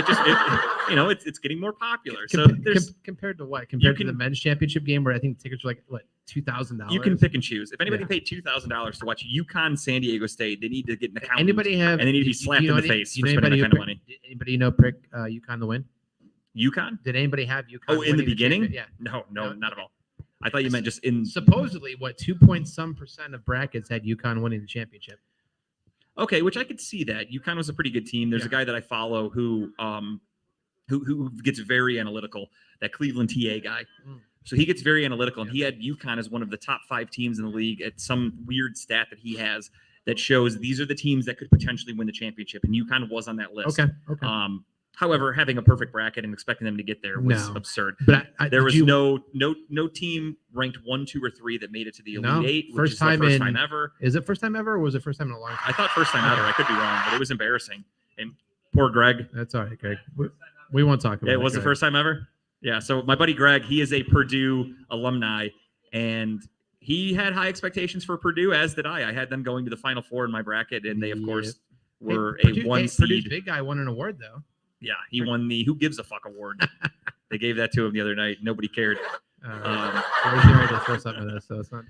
[SPEAKER 1] it's getting more popular. So there's
[SPEAKER 2] Compared to what? Compared to the
[SPEAKER 1] can-
[SPEAKER 2] men's championship game where I think tickets were like what, $2,000.
[SPEAKER 1] you can pick and choose. If anybody
[SPEAKER 2] Yeah.
[SPEAKER 1] paid $2,000 to watch UConn San Diego State, they need to get an account.
[SPEAKER 2] Anybody have?
[SPEAKER 1] and they need to be
[SPEAKER 2] do you
[SPEAKER 1] slapped
[SPEAKER 2] know
[SPEAKER 1] in the
[SPEAKER 2] any-
[SPEAKER 1] face
[SPEAKER 2] do you
[SPEAKER 1] for
[SPEAKER 2] know
[SPEAKER 1] spending that
[SPEAKER 2] anybody
[SPEAKER 1] kind of
[SPEAKER 2] who
[SPEAKER 1] money.
[SPEAKER 2] Did anybody pick UConn to win?
[SPEAKER 1] UConn?
[SPEAKER 2] Did anybody have UConn?
[SPEAKER 1] Oh, in the
[SPEAKER 2] winning
[SPEAKER 1] beginning?
[SPEAKER 2] championship? Yeah.
[SPEAKER 1] No,
[SPEAKER 2] No?
[SPEAKER 1] not at all. I thought you meant just in.
[SPEAKER 2] Supposedly, what 2.some% of brackets had UConn winning the championship?
[SPEAKER 1] Okay, which I could see that. UConn was a pretty good team. There's
[SPEAKER 2] Yeah.
[SPEAKER 1] a guy that I follow who gets very analytical. That Cleveland TA guy.
[SPEAKER 2] Mm.
[SPEAKER 1] So he gets very analytical, and he had UConn as one of the top 5 teams in the league at some weird stat that he has that shows these are the teams that could potentially win the championship, and UConn was on that list.
[SPEAKER 2] Okay.
[SPEAKER 1] However, having a perfect bracket and expecting them to get there was
[SPEAKER 2] No.
[SPEAKER 1] absurd.
[SPEAKER 2] But
[SPEAKER 1] There
[SPEAKER 2] did
[SPEAKER 1] was
[SPEAKER 2] you-
[SPEAKER 1] no team ranked 1, 2, or 3 that made it to the Elite
[SPEAKER 2] No,
[SPEAKER 1] 8, which
[SPEAKER 2] first
[SPEAKER 1] is the
[SPEAKER 2] time
[SPEAKER 1] first
[SPEAKER 2] in-
[SPEAKER 1] time ever.
[SPEAKER 2] Is it first time ever, or was it first time in a long time?
[SPEAKER 1] I thought first time ever. I could be wrong, but it was embarrassing. And poor Greg.
[SPEAKER 2] That's all right, Greg. We won't talk about
[SPEAKER 1] Yeah, it was the
[SPEAKER 2] Greg.
[SPEAKER 1] first time ever. Yeah. So my buddy Greg, he is a Purdue alumni, and he had high expectations for Purdue, as did I. I had them going to the Final Four in my bracket, and they, of course, were
[SPEAKER 2] Purdue-
[SPEAKER 1] a 1
[SPEAKER 2] Purdue's
[SPEAKER 1] seed.
[SPEAKER 2] big guy won an award though.
[SPEAKER 1] Yeah, he won the Who Gives a Fuck award. They gave that to him the other night. Nobody cared.
[SPEAKER 2] We're getting ready to throw something at us, so it's not.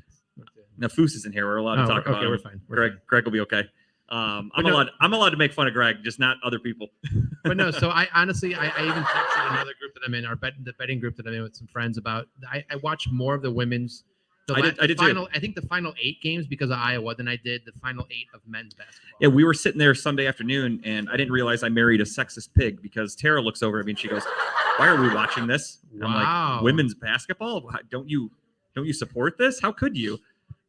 [SPEAKER 1] Now Foose isn't here. We're allowed to
[SPEAKER 2] Oh,
[SPEAKER 1] talk about
[SPEAKER 2] okay,
[SPEAKER 1] him.
[SPEAKER 2] we're fine. We're
[SPEAKER 1] Greg,
[SPEAKER 2] fine.
[SPEAKER 1] Greg will be okay. I'm
[SPEAKER 2] no-
[SPEAKER 1] allowed to make fun of Greg, just not other people.
[SPEAKER 2] But no, so I honestly, I even texted another group that I'm in, the betting group that I'm in with some friends about. I watch more of the women's.
[SPEAKER 1] I did too.
[SPEAKER 2] final. I think the final 8 games because of Iowa than I did the final 8 of men's basketball.
[SPEAKER 1] Yeah, we were sitting there Sunday afternoon, and I didn't realize I married a sexist pig because Tara looks over at me and she goes, "Why are we watching this?" And I'm
[SPEAKER 2] Wow.
[SPEAKER 1] like, "Women's basketball? Don't you support this? How could you?"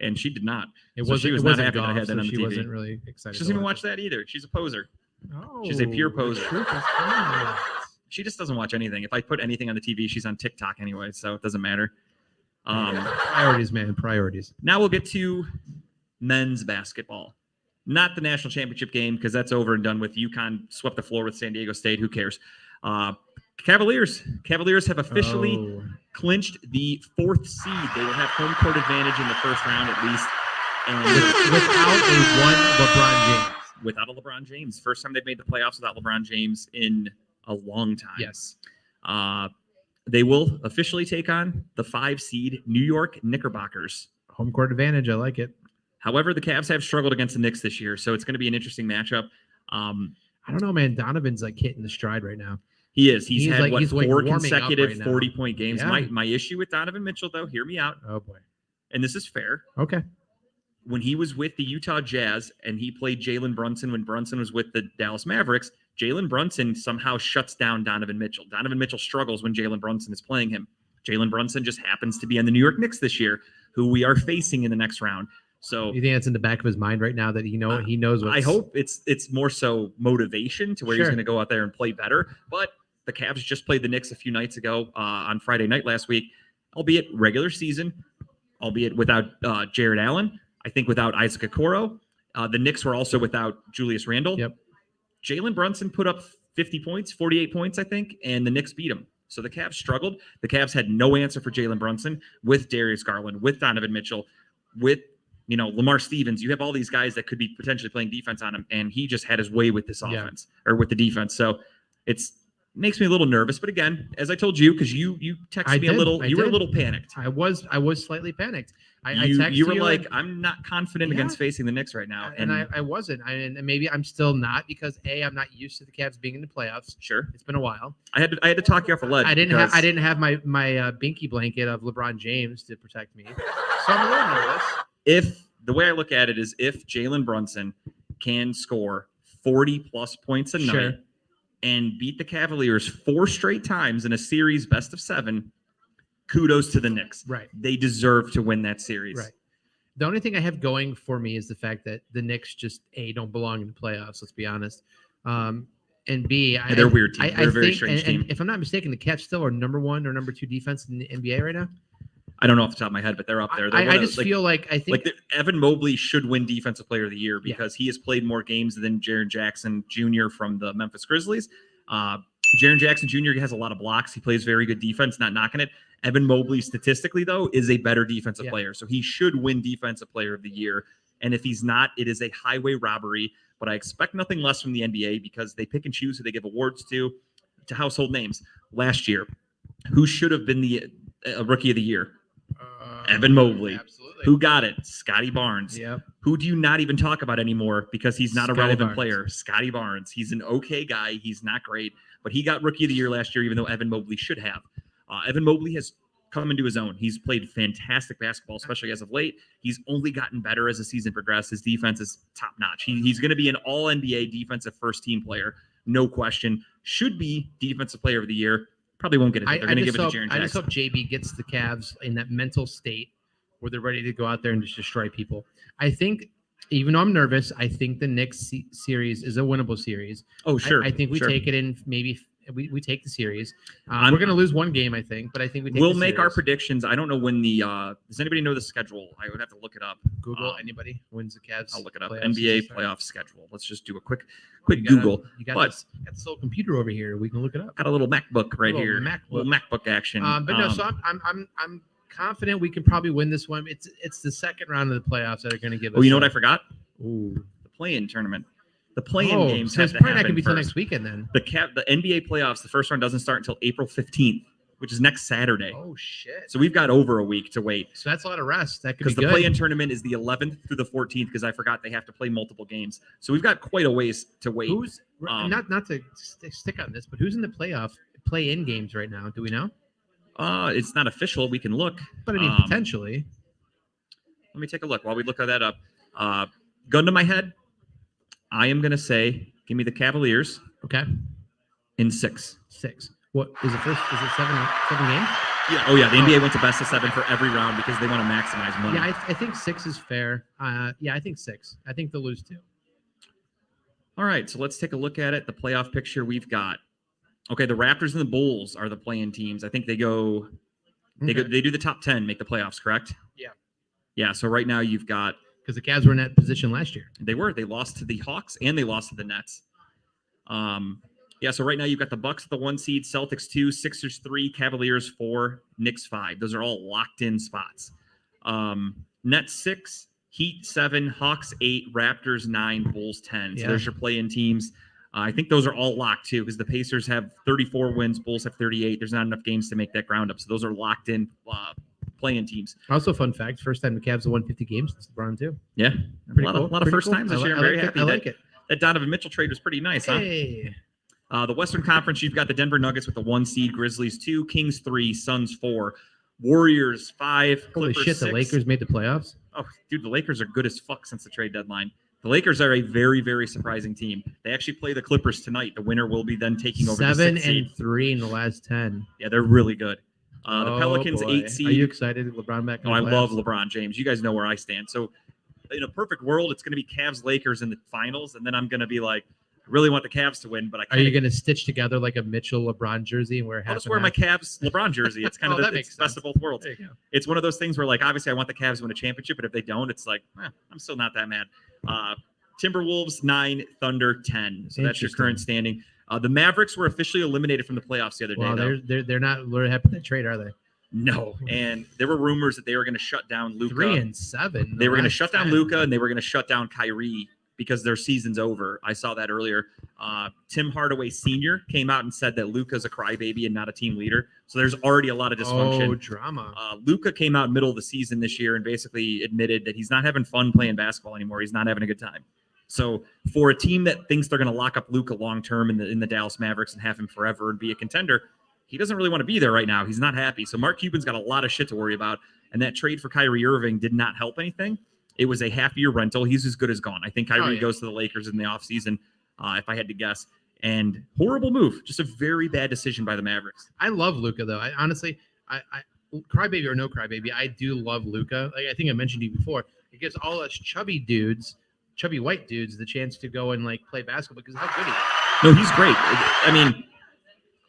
[SPEAKER 1] And she did not.
[SPEAKER 2] It
[SPEAKER 1] So
[SPEAKER 2] wasn't.
[SPEAKER 1] she was
[SPEAKER 2] it
[SPEAKER 1] not
[SPEAKER 2] wasn't
[SPEAKER 1] happy that I
[SPEAKER 2] golf,
[SPEAKER 1] had that
[SPEAKER 2] so
[SPEAKER 1] on the
[SPEAKER 2] she
[SPEAKER 1] TV.
[SPEAKER 2] wasn't really excited.
[SPEAKER 1] She doesn't even
[SPEAKER 2] to
[SPEAKER 1] watch that either. She's a poser.
[SPEAKER 2] Oh,
[SPEAKER 1] She's a pure
[SPEAKER 2] the
[SPEAKER 1] poser.
[SPEAKER 2] truth is out.
[SPEAKER 1] She just doesn't watch anything. If I put anything on the TV, she's on TikTok anyway, so it doesn't matter.
[SPEAKER 2] Priorities, man. Priorities.
[SPEAKER 1] Now we'll get to men's basketball. Not the national championship game because that's over and done with. UConn swept the floor with San Diego State. Who cares? Cavaliers have officially
[SPEAKER 2] Oh.
[SPEAKER 1] clinched the 4th seed. They will have home court advantage in the first round at least. And
[SPEAKER 2] Without a one LeBron James.
[SPEAKER 1] without a LeBron James, first time they've made the playoffs without LeBron James in a long time.
[SPEAKER 2] Yes.
[SPEAKER 1] They will officially take on the 5 seed New York Knickerbockers.
[SPEAKER 2] Home court advantage. I like it.
[SPEAKER 1] However, the Cavs have struggled against the Knicks this year, so it's going to be an interesting matchup.
[SPEAKER 2] I don't know, man. Donovan's like hitting the stride right now.
[SPEAKER 1] He is. He's had
[SPEAKER 2] like-
[SPEAKER 1] what,
[SPEAKER 2] he's like
[SPEAKER 1] 4
[SPEAKER 2] warming up
[SPEAKER 1] consecutive
[SPEAKER 2] right now.
[SPEAKER 1] 40-point games.
[SPEAKER 2] Yeah.
[SPEAKER 1] My issue with Donovan Mitchell, though, hear me out,
[SPEAKER 2] Oh boy.
[SPEAKER 1] and this is fair.
[SPEAKER 2] Okay.
[SPEAKER 1] When he was with the Utah Jazz and he played Jalen Brunson when Brunson was with the Dallas Mavericks, Jalen Brunson somehow shuts down Donovan Mitchell. Donovan Mitchell struggles when Jalen Brunson is playing him. Jalen Brunson just happens to be on the New York Knicks this year, who we are facing in the next round. So
[SPEAKER 2] You think that's in the back of his mind right now that he knows what
[SPEAKER 1] I hope it's more so motivation to where he's
[SPEAKER 2] Sure.
[SPEAKER 1] going to go out there and play better. But the Cavs just played the Knicks a few nights ago on Friday night last week, albeit regular season, albeit without Jared Allen. I think without Isaac Okoro. The Knicks were also without Julius Randle.
[SPEAKER 2] Yep.
[SPEAKER 1] Jalen Brunson put up 50 points, 48 points, I think, and the Knicks beat him. So the Cavs struggled. The Cavs had no answer for Jalen Brunson with Darius Garland, with Donovan Mitchell, with Lamar Stevens. You have all these guys that could be potentially playing defense on him, and he just had his way with this
[SPEAKER 2] Yeah.
[SPEAKER 1] offense or with the defense. So makes me a little nervous. But again, as I told you, because you texted me a little, you were a little panicked.
[SPEAKER 2] I was slightly panicked. I
[SPEAKER 1] You
[SPEAKER 2] texted
[SPEAKER 1] were
[SPEAKER 2] you
[SPEAKER 1] like,
[SPEAKER 2] and-
[SPEAKER 1] I'm not confident
[SPEAKER 2] Yeah.
[SPEAKER 1] against facing the Knicks right now.
[SPEAKER 2] and I wasn't. And maybe I'm still not because I'm not used to the Cavs being in the playoffs.
[SPEAKER 1] Sure,
[SPEAKER 2] It's been a while.
[SPEAKER 1] I had to talk you off a ledge.
[SPEAKER 2] I
[SPEAKER 1] because
[SPEAKER 2] didn't have my binky blanket of LeBron James to protect me, so I'm a little nervous.
[SPEAKER 1] If the way I look at it is if Jalen Brunson can score 40 plus points a
[SPEAKER 2] Sure.
[SPEAKER 1] night and beat the Cavaliers 4 straight times in a series best of 7, kudos to the Knicks.
[SPEAKER 2] Right.
[SPEAKER 1] They deserve to win that series.
[SPEAKER 2] Right. The only thing I have going for me is the fact that the Knicks just don't belong in the playoffs. Let's be honest. And B,
[SPEAKER 1] Yeah, they're a weird team. They're a very
[SPEAKER 2] think,
[SPEAKER 1] strange
[SPEAKER 2] and
[SPEAKER 1] team.
[SPEAKER 2] if I'm not mistaken, the Cavs still are number 1 or number 2 defense in the NBA right now.
[SPEAKER 1] I don't know off the top of my head, but they're up there. They're
[SPEAKER 2] I
[SPEAKER 1] one of-
[SPEAKER 2] just feel like I think
[SPEAKER 1] Evan Mobley should win Defensive Player of the Year
[SPEAKER 2] Yeah.
[SPEAKER 1] because he has played more games than Jaren Jackson Jr. from the Memphis Grizzlies. Jaren Jackson Jr. has a lot of blocks. He plays very good defense, not knocking it. Evan Mobley, statistically, though, is a better defensive
[SPEAKER 2] Yeah.
[SPEAKER 1] player. So he should win Defensive Player of the Year. And if he's not, it is a highway robbery. But I expect nothing less from the NBA because they pick and choose who they give awards to household names. Last year, who should have been the Rookie of the Year? Evan Mobley.
[SPEAKER 2] Absolutely.
[SPEAKER 1] Who got it? Scotty Barnes.
[SPEAKER 2] Yep.
[SPEAKER 1] Who do you not even talk about anymore because he's not a
[SPEAKER 2] Scotty
[SPEAKER 1] relevant
[SPEAKER 2] Barnes.
[SPEAKER 1] player? Scotty Barnes. He's an okay guy. He's not great, but he got Rookie of the Year last year, even though Evan Mobley should have. Evan Mobley has come into his own. He's played fantastic basketball, especially as of late. He's only gotten better as the season progressed. His defense is top notch. He's going to be an all NBA defensive first team player. No question. Should be Defensive Player of the Year. Probably won't get it. They're going to give it to Jaren
[SPEAKER 2] I just
[SPEAKER 1] Jackson.
[SPEAKER 2] hope JB gets the Cavs in that mental state where they're ready to go out there and just destroy people. I think, even though I'm nervous, I think the Knicks series is a winnable series.
[SPEAKER 1] Oh, sure.
[SPEAKER 2] I think we
[SPEAKER 1] sure.
[SPEAKER 2] take it in. Maybe we take the series.
[SPEAKER 1] I'm-
[SPEAKER 2] We're going to lose one game, I think, but I think
[SPEAKER 1] We'll
[SPEAKER 2] the
[SPEAKER 1] make our
[SPEAKER 2] series.
[SPEAKER 1] predictions. I don't know when the does anybody know the schedule? I would have to look it up.
[SPEAKER 2] Google anybody wins the Cavs.
[SPEAKER 1] I'll look it up.
[SPEAKER 2] playoff
[SPEAKER 1] NBA
[SPEAKER 2] season.
[SPEAKER 1] playoff schedule. Let's just do a quick
[SPEAKER 2] You got
[SPEAKER 1] Google.
[SPEAKER 2] You got
[SPEAKER 1] But-
[SPEAKER 2] this. Got this little computer over here. We can look it up.
[SPEAKER 1] Got a little MacBook right
[SPEAKER 2] Little
[SPEAKER 1] here.
[SPEAKER 2] MacBook.
[SPEAKER 1] Little MacBook action.
[SPEAKER 2] But no, so I'm confident we can probably win this one. It's the second round of the playoffs that are going to give us.
[SPEAKER 1] oh, you know what I forgot?
[SPEAKER 2] Ooh.
[SPEAKER 1] The play-in tournament. The play-in
[SPEAKER 2] Oh,
[SPEAKER 1] games
[SPEAKER 2] so
[SPEAKER 1] have
[SPEAKER 2] it's
[SPEAKER 1] to
[SPEAKER 2] probably not
[SPEAKER 1] happen
[SPEAKER 2] going to be till
[SPEAKER 1] first.
[SPEAKER 2] next weekend then.
[SPEAKER 1] The NBA playoffs. The first round doesn't start until April 15th, which is next Saturday.
[SPEAKER 2] Oh shit!
[SPEAKER 1] So we've got over a week to wait
[SPEAKER 2] So that's a lot of rest. That could be
[SPEAKER 1] because the
[SPEAKER 2] good.
[SPEAKER 1] play-in tournament is the 11th through the 14th. Because I forgot they have to play multiple games. So we've got quite a ways to wait.
[SPEAKER 2] Who's
[SPEAKER 1] Um,
[SPEAKER 2] not to stick on this, but who's in the play-in games right now? Do we know?
[SPEAKER 1] It's not official. We can look.
[SPEAKER 2] But I mean,
[SPEAKER 1] Um,
[SPEAKER 2] potentially.
[SPEAKER 1] Let me take a look while we look that up. Gun to my head, I am going to say, give me the Cavaliers
[SPEAKER 2] Okay,
[SPEAKER 1] in 6.
[SPEAKER 2] 6. What is it? First, is it 7 games?
[SPEAKER 1] Yeah. Oh, yeah. The NBA went to best of 7 for every round because they want to maximize money.
[SPEAKER 2] Yeah, I think 6 is fair. Yeah, I think 6. I think they'll lose 2.
[SPEAKER 1] All right. So let's take a look at it. The playoff picture we've got. Okay. The Raptors and the Bulls are the play-in teams. I think they go. They do the top 10, make the playoffs, correct?
[SPEAKER 2] Yeah.
[SPEAKER 1] Yeah. So right now you've got.
[SPEAKER 2] Because the Cavs were in that position last year.
[SPEAKER 1] They lost to the Hawks and they lost to the Nets. Yeah, so right now you've got the Bucks at the 1 seed, Celtics 2, Sixers 3, Cavaliers 4, Knicks 5. Those are all locked in spots. Nets 6, Heat 7, Hawks 8, Raptors 9, Bulls 10. So
[SPEAKER 2] Yeah.
[SPEAKER 1] there's your play-in teams. I think those are all locked too, because the Pacers have 34 wins, Bulls have 38. There's not enough games to make that ground up. So those are locked in play-in teams.
[SPEAKER 2] Also, fun fact: first time the Cavs have won 50 games since LeBron too.
[SPEAKER 1] Yeah,
[SPEAKER 2] Pretty
[SPEAKER 1] a lot
[SPEAKER 2] cool.
[SPEAKER 1] of, lot of
[SPEAKER 2] Pretty
[SPEAKER 1] first
[SPEAKER 2] cool.
[SPEAKER 1] times this
[SPEAKER 2] I
[SPEAKER 1] year.
[SPEAKER 2] li-
[SPEAKER 1] I'm very
[SPEAKER 2] I like
[SPEAKER 1] happy
[SPEAKER 2] it. I like it.
[SPEAKER 1] that Donovan Mitchell trade was pretty nice, huh?
[SPEAKER 2] Hey.
[SPEAKER 1] The Western Conference, you've got the Denver Nuggets with the 1 seed, Grizzlies 2, Kings 3, Suns 4, Warriors 5,
[SPEAKER 2] Holy
[SPEAKER 1] Clippers
[SPEAKER 2] shit!
[SPEAKER 1] 6.
[SPEAKER 2] The Lakers made the playoffs.
[SPEAKER 1] Oh, dude, the Lakers are good as fuck since the trade deadline. The Lakers are a very, very surprising team. They actually play the Clippers tonight. The winner will be then taking over the
[SPEAKER 2] 7
[SPEAKER 1] 6th seed.
[SPEAKER 2] and 3 in the last 10.
[SPEAKER 1] Yeah, they're really good. The
[SPEAKER 2] Oh,
[SPEAKER 1] Pelicans
[SPEAKER 2] boy.
[SPEAKER 1] 8 seed.
[SPEAKER 2] Are you excited? LeBron back? In
[SPEAKER 1] Oh,
[SPEAKER 2] the
[SPEAKER 1] I love
[SPEAKER 2] playoffs?
[SPEAKER 1] LeBron James. You guys know where I stand. So, in a perfect world, it's going to be Cavs Lakers in the finals, and then I'm going to be like, I really want the Cavs to win, but I
[SPEAKER 2] Are you
[SPEAKER 1] can't.
[SPEAKER 2] going to stitch together like a Mitchell LeBron jersey and wear half?
[SPEAKER 1] I'll just
[SPEAKER 2] and
[SPEAKER 1] wear my
[SPEAKER 2] half?
[SPEAKER 1] Cavs LeBron jersey. It's kind
[SPEAKER 2] Oh,
[SPEAKER 1] of
[SPEAKER 2] that
[SPEAKER 1] the
[SPEAKER 2] makes
[SPEAKER 1] it's best
[SPEAKER 2] sense.
[SPEAKER 1] of both worlds.
[SPEAKER 2] There you go.
[SPEAKER 1] It's one of those things where, like, obviously, I want the Cavs to win a championship, but if they don't, it's like, I'm still not that mad. Timberwolves 9, Thunder 10. So that's your
[SPEAKER 2] Interesting.
[SPEAKER 1] current standing. The Mavericks were officially eliminated from the playoffs the other day.
[SPEAKER 2] Well,
[SPEAKER 1] though.
[SPEAKER 2] they're not very happy with that trade, are they?
[SPEAKER 1] No, and there were rumors that they were going to shut down Luka.
[SPEAKER 2] 3 and 7.
[SPEAKER 1] They were going to
[SPEAKER 2] Last
[SPEAKER 1] shut down
[SPEAKER 2] 10.
[SPEAKER 1] Luka, and they were going to shut down Kyrie because their season's over. I saw that earlier. Tim Hardaway Sr. came out and said that Luka's a crybaby and not a team leader. So there's already a lot of dysfunction.
[SPEAKER 2] Oh, drama.
[SPEAKER 1] Luka came out middle of the season this year and basically admitted that he's not having fun playing basketball anymore. He's not having a good time. So for a team that thinks they're going to lock up Luka long term in the Dallas Mavericks and have him forever and be a contender, he doesn't really want to be there right now. He's not happy. So Mark Cuban's got a lot of shit to worry about. And that trade for Kyrie Irving did not help anything. It was a half-year rental. He's as good as gone. I think Kyrie goes to the Lakers in the offseason, if I had to guess. And horrible move. Just a very bad decision by the Mavericks.
[SPEAKER 2] I love Luka though. I honestly, I crybaby or no crybaby, I do love Luka. Like I think I mentioned to you before. It gives all us chubby white dudes, the chance to go and like play basketball because of how good he is.
[SPEAKER 1] No, he's great. I mean,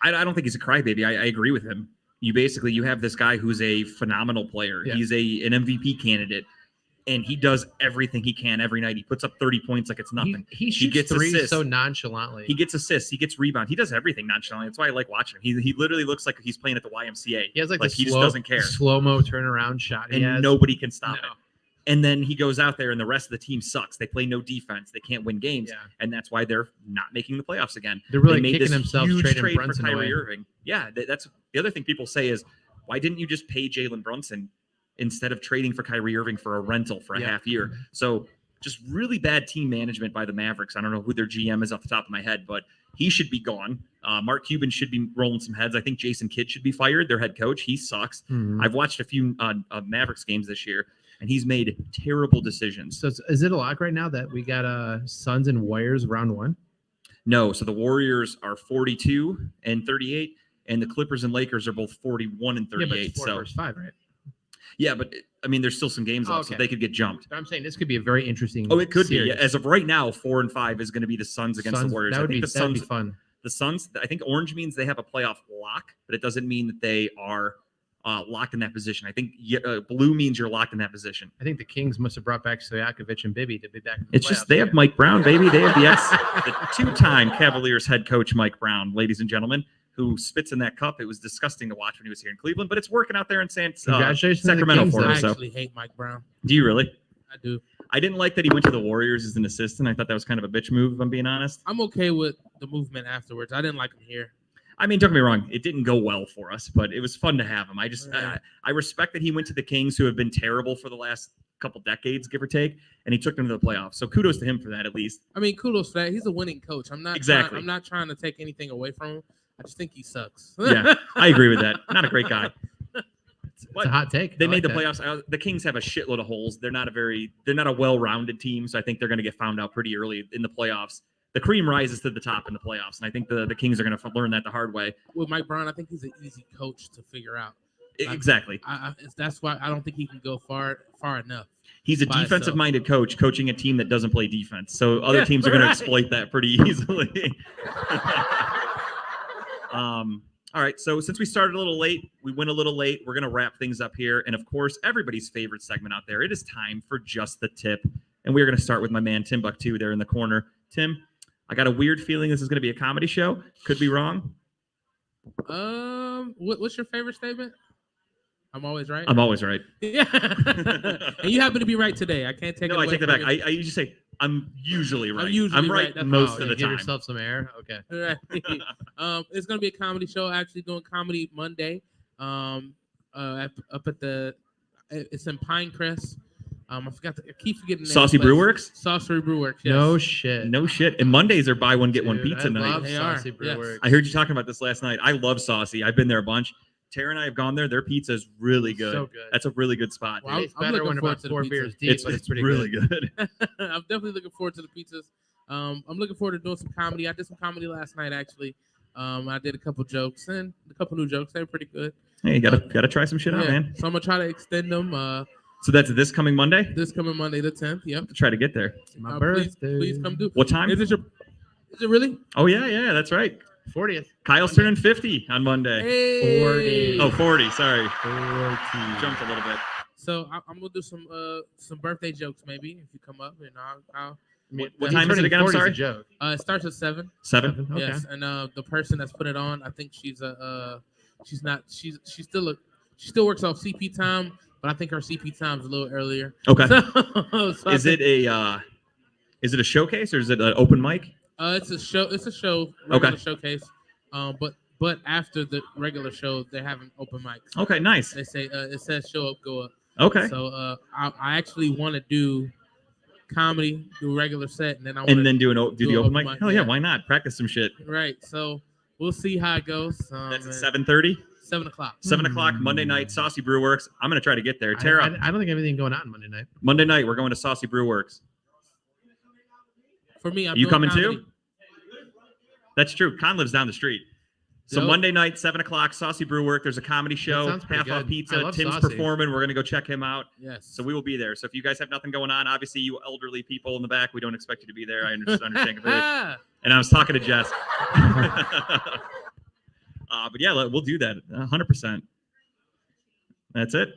[SPEAKER 1] I don't think he's a crybaby. I agree with him. You have this guy who's a phenomenal player.
[SPEAKER 2] Yeah.
[SPEAKER 1] He's an MVP candidate, and he does everything he can every night. He puts up 30 points like it's nothing.
[SPEAKER 2] He shoots
[SPEAKER 1] gets
[SPEAKER 2] threes
[SPEAKER 1] assists.
[SPEAKER 2] so nonchalantly.
[SPEAKER 1] He gets assists. He gets rebounds. He does everything nonchalantly. That's why I like watching him. He literally looks like he's playing at the YMCA.
[SPEAKER 2] He has like,
[SPEAKER 1] he
[SPEAKER 2] the
[SPEAKER 1] just doesn't care.
[SPEAKER 2] slow-mo turnaround shot. He
[SPEAKER 1] And
[SPEAKER 2] has.
[SPEAKER 1] nobody can stop
[SPEAKER 2] No.
[SPEAKER 1] it. And then he goes out there, and the rest of the team sucks. They play no defense. They can't win games,
[SPEAKER 2] Yeah.
[SPEAKER 1] and that's why they're not making the playoffs again.
[SPEAKER 2] They're really
[SPEAKER 1] They made
[SPEAKER 2] kicking
[SPEAKER 1] this
[SPEAKER 2] themselves
[SPEAKER 1] huge
[SPEAKER 2] trading
[SPEAKER 1] trade
[SPEAKER 2] Brunson
[SPEAKER 1] for Kyrie
[SPEAKER 2] away.
[SPEAKER 1] Irving. Yeah, that's the other thing people say is, why didn't you just pay Jalen Brunson instead of trading for Kyrie Irving for a rental for a
[SPEAKER 2] Yeah.
[SPEAKER 1] half year? So just really bad team management by the Mavericks. I don't know who their GM is off the top of my head, but he should be gone. Mark Cuban should be rolling some heads. I think Jason Kidd should be fired, their head coach. He sucks.
[SPEAKER 2] Mhm.
[SPEAKER 1] I've watched a few Mavericks games this year, and he's made terrible decisions.
[SPEAKER 2] So is it a lock right now that we got Suns and Warriors round 1?
[SPEAKER 1] No, so the Warriors are 42 and 38, and the Clippers and Lakers are both 41 and
[SPEAKER 2] Yeah, but
[SPEAKER 1] 38.
[SPEAKER 2] it's 4
[SPEAKER 1] So
[SPEAKER 2] versus 5, right?
[SPEAKER 1] yeah, but I mean, there's still some games left, so
[SPEAKER 2] Okay.
[SPEAKER 1] they could get jumped.
[SPEAKER 2] But I'm saying this could be a very interesting.
[SPEAKER 1] Oh, it could
[SPEAKER 2] series.
[SPEAKER 1] be. As of right now, 4 and 5 is going to be the Suns against
[SPEAKER 2] Suns,
[SPEAKER 1] the Warriors.
[SPEAKER 2] That would
[SPEAKER 1] I think
[SPEAKER 2] be,
[SPEAKER 1] the
[SPEAKER 2] that'd be
[SPEAKER 1] Suns.
[SPEAKER 2] fun.
[SPEAKER 1] The Suns. I think orange means they have a playoff lock, but it doesn't mean that they are locked in that position. I think blue means you're locked in that position.
[SPEAKER 2] I think the Kings must have brought back Stojakovic and Bibby to be back. In the
[SPEAKER 1] It's just
[SPEAKER 2] playoffs
[SPEAKER 1] they have
[SPEAKER 2] again.
[SPEAKER 1] Mike Brown, baby. They have the two-time Cavaliers head coach Mike Brown, ladies and gentlemen, who spits in that cup. It was disgusting to watch when he was here in Cleveland, but it's working out there in
[SPEAKER 2] Congratulations to the
[SPEAKER 1] Sacramento
[SPEAKER 2] Kings,
[SPEAKER 1] for
[SPEAKER 2] though.
[SPEAKER 1] him.
[SPEAKER 4] I
[SPEAKER 1] So,
[SPEAKER 4] actually hate Mike Brown.
[SPEAKER 1] do you really?
[SPEAKER 4] I do.
[SPEAKER 1] I didn't like that he went to the Warriors as an assistant. I thought that was kind of a bitch move, if I'm being honest.
[SPEAKER 4] I'm okay with the movement afterwards. I didn't like him here.
[SPEAKER 1] I mean, don't get me wrong, it didn't go well for us, but it was fun to have him. I respect that he went to the Kings, who have been terrible for the last couple decades, give or take, and he took them to the playoffs. So kudos to him for that, at least.
[SPEAKER 4] I mean, kudos for that. He's a winning coach. I'm not
[SPEAKER 1] Exactly.
[SPEAKER 4] I'm not trying to take anything away from him. I just think he sucks.
[SPEAKER 1] Yeah, I agree with that. Not a great guy.
[SPEAKER 2] It's a hot take.
[SPEAKER 1] They
[SPEAKER 2] I
[SPEAKER 1] made
[SPEAKER 2] like
[SPEAKER 1] the
[SPEAKER 2] that.
[SPEAKER 1] playoffs. The Kings have a shitload of holes. They're not a well-rounded team, so I think they're going to get found out pretty early in the playoffs. The cream rises to the top in the playoffs, and I think the Kings are going to learn that the hard way.
[SPEAKER 4] With Mike Brown, I think he's an easy coach to figure out.
[SPEAKER 1] Exactly.
[SPEAKER 4] That's why I don't think he can go far enough.
[SPEAKER 1] He's a
[SPEAKER 4] by
[SPEAKER 1] defensive-minded coach coaching a team that doesn't play defense, so other
[SPEAKER 4] Yeah,
[SPEAKER 1] teams are going to
[SPEAKER 4] right.
[SPEAKER 1] exploit that pretty easily. All right, so since we started a little late, we went a little late. We're going to wrap things up here, and of course, everybody's favorite segment out there. It is time for Just the Tip, and we're going to start with my man Timbuktu there in the corner. Tim, I got a weird feeling this is going to be a comedy show. Could be wrong.
[SPEAKER 4] What's your favorite statement? I'm always right.
[SPEAKER 1] I'm always right.
[SPEAKER 4] Yeah. And you happen to be right today. I can't take it
[SPEAKER 1] No, I
[SPEAKER 4] away
[SPEAKER 1] take that
[SPEAKER 4] from
[SPEAKER 1] back.
[SPEAKER 4] you.
[SPEAKER 1] I usually say I'm usually right.
[SPEAKER 4] usually
[SPEAKER 1] right,
[SPEAKER 4] right, that's
[SPEAKER 1] most
[SPEAKER 2] Oh,
[SPEAKER 1] of the
[SPEAKER 2] give
[SPEAKER 1] time.
[SPEAKER 2] yourself some air. Okay.
[SPEAKER 4] Right. It's gonna be a comedy show. Actually, doing comedy Monday. Up at the, it's in Pinecrest. I keep forgetting the name
[SPEAKER 1] Saucy
[SPEAKER 4] of the place.
[SPEAKER 1] Brewworks?
[SPEAKER 4] Saucy Brewworks. Yes.
[SPEAKER 2] No shit.
[SPEAKER 1] No shit. And Mondays are buy one get one
[SPEAKER 2] Dude,
[SPEAKER 1] pizza
[SPEAKER 2] I
[SPEAKER 1] night.
[SPEAKER 2] love
[SPEAKER 4] They are,
[SPEAKER 2] Saucy
[SPEAKER 4] yes.
[SPEAKER 2] Brewworks.
[SPEAKER 1] I heard you talking about this last night. I love Saucy. I've been there a bunch. Tara and I have gone there. Their pizza is really good.
[SPEAKER 2] So good.
[SPEAKER 1] That's a really good spot.
[SPEAKER 4] Wow.
[SPEAKER 2] It's
[SPEAKER 4] I'm
[SPEAKER 2] better
[SPEAKER 4] looking
[SPEAKER 2] when
[SPEAKER 4] forward
[SPEAKER 2] about
[SPEAKER 4] to the
[SPEAKER 2] 4
[SPEAKER 4] pizza.
[SPEAKER 2] beers deep, but it's pretty
[SPEAKER 1] really
[SPEAKER 2] good.
[SPEAKER 1] good.
[SPEAKER 4] I'm definitely looking forward to the pizzas. I'm looking forward to doing some comedy. I did some comedy last night actually. I did a couple jokes and a couple new jokes. They were pretty good.
[SPEAKER 1] Hey, you gotta try some shit out, man.
[SPEAKER 4] So I'm gonna try to extend them.
[SPEAKER 1] So that's this coming Monday.
[SPEAKER 4] This coming Monday the 10th. Yep.
[SPEAKER 1] Try to get there.
[SPEAKER 2] My
[SPEAKER 4] Please,
[SPEAKER 2] birthday.
[SPEAKER 4] please come do.
[SPEAKER 1] What time?
[SPEAKER 4] Is it really?
[SPEAKER 1] Oh yeah, that's right.
[SPEAKER 2] 40th.
[SPEAKER 1] Kyle's turning 50 on Monday.
[SPEAKER 4] Hey.
[SPEAKER 2] 40.
[SPEAKER 1] Oh, 40. Sorry,
[SPEAKER 2] 40.
[SPEAKER 1] jumped a little bit.
[SPEAKER 4] So I'm gonna do some birthday jokes maybe if you come up. I'll
[SPEAKER 1] What time is it again? I'm
[SPEAKER 2] 40 's a
[SPEAKER 1] sorry.
[SPEAKER 2] joke.
[SPEAKER 4] it starts at 7.
[SPEAKER 1] 7.
[SPEAKER 2] Okay.
[SPEAKER 4] Yes, and the person that's put it on, I think she still works off CP time, but I think her CP time's a little earlier.
[SPEAKER 1] Okay.
[SPEAKER 4] So I
[SPEAKER 1] Is it a showcase or is it an open mic?
[SPEAKER 4] It's a show. It's a show.
[SPEAKER 1] Okay.
[SPEAKER 4] Regular showcase. But after the regular show, they're having open mics.
[SPEAKER 1] Okay, nice.
[SPEAKER 4] They say it says show up, go up.
[SPEAKER 1] Okay.
[SPEAKER 4] So I actually want to do comedy, do a regular set, and then I want
[SPEAKER 1] And then do the
[SPEAKER 4] an
[SPEAKER 1] open
[SPEAKER 4] open
[SPEAKER 1] mic.
[SPEAKER 4] mic,
[SPEAKER 1] Hell yeah,
[SPEAKER 4] yeah.
[SPEAKER 1] why not? Practice some shit.
[SPEAKER 4] right. So we'll see how it goes.
[SPEAKER 1] That's at
[SPEAKER 4] and
[SPEAKER 1] 7:30.
[SPEAKER 4] 7 o'clock.
[SPEAKER 1] 7 o'clock Monday night. Saucy Brewworks. I'm gonna try to get there.
[SPEAKER 2] I
[SPEAKER 1] Tara,
[SPEAKER 2] don't think I have anything going on Monday night.
[SPEAKER 1] Monday night we're going to Saucy Brewworks.
[SPEAKER 4] For me, I'm
[SPEAKER 1] You
[SPEAKER 4] doing
[SPEAKER 1] coming
[SPEAKER 4] comedy.
[SPEAKER 1] too? That's true. Con lives down the street. So
[SPEAKER 4] Dope.
[SPEAKER 1] Monday night, 7 o'clock, Saucy Brewwork. There's a comedy show,
[SPEAKER 2] sounds pretty
[SPEAKER 1] half off
[SPEAKER 2] good. I
[SPEAKER 1] pizza.
[SPEAKER 2] love
[SPEAKER 1] Tim's
[SPEAKER 2] Saucy.
[SPEAKER 1] performing. We're gonna go check him out.
[SPEAKER 4] Yes.
[SPEAKER 1] So we will be there. So if you guys have nothing going on, obviously you elderly people in the back, we don't expect you to be there. I understand completely. And I was talking to Jess. But yeah, we'll do that 100%. That's it.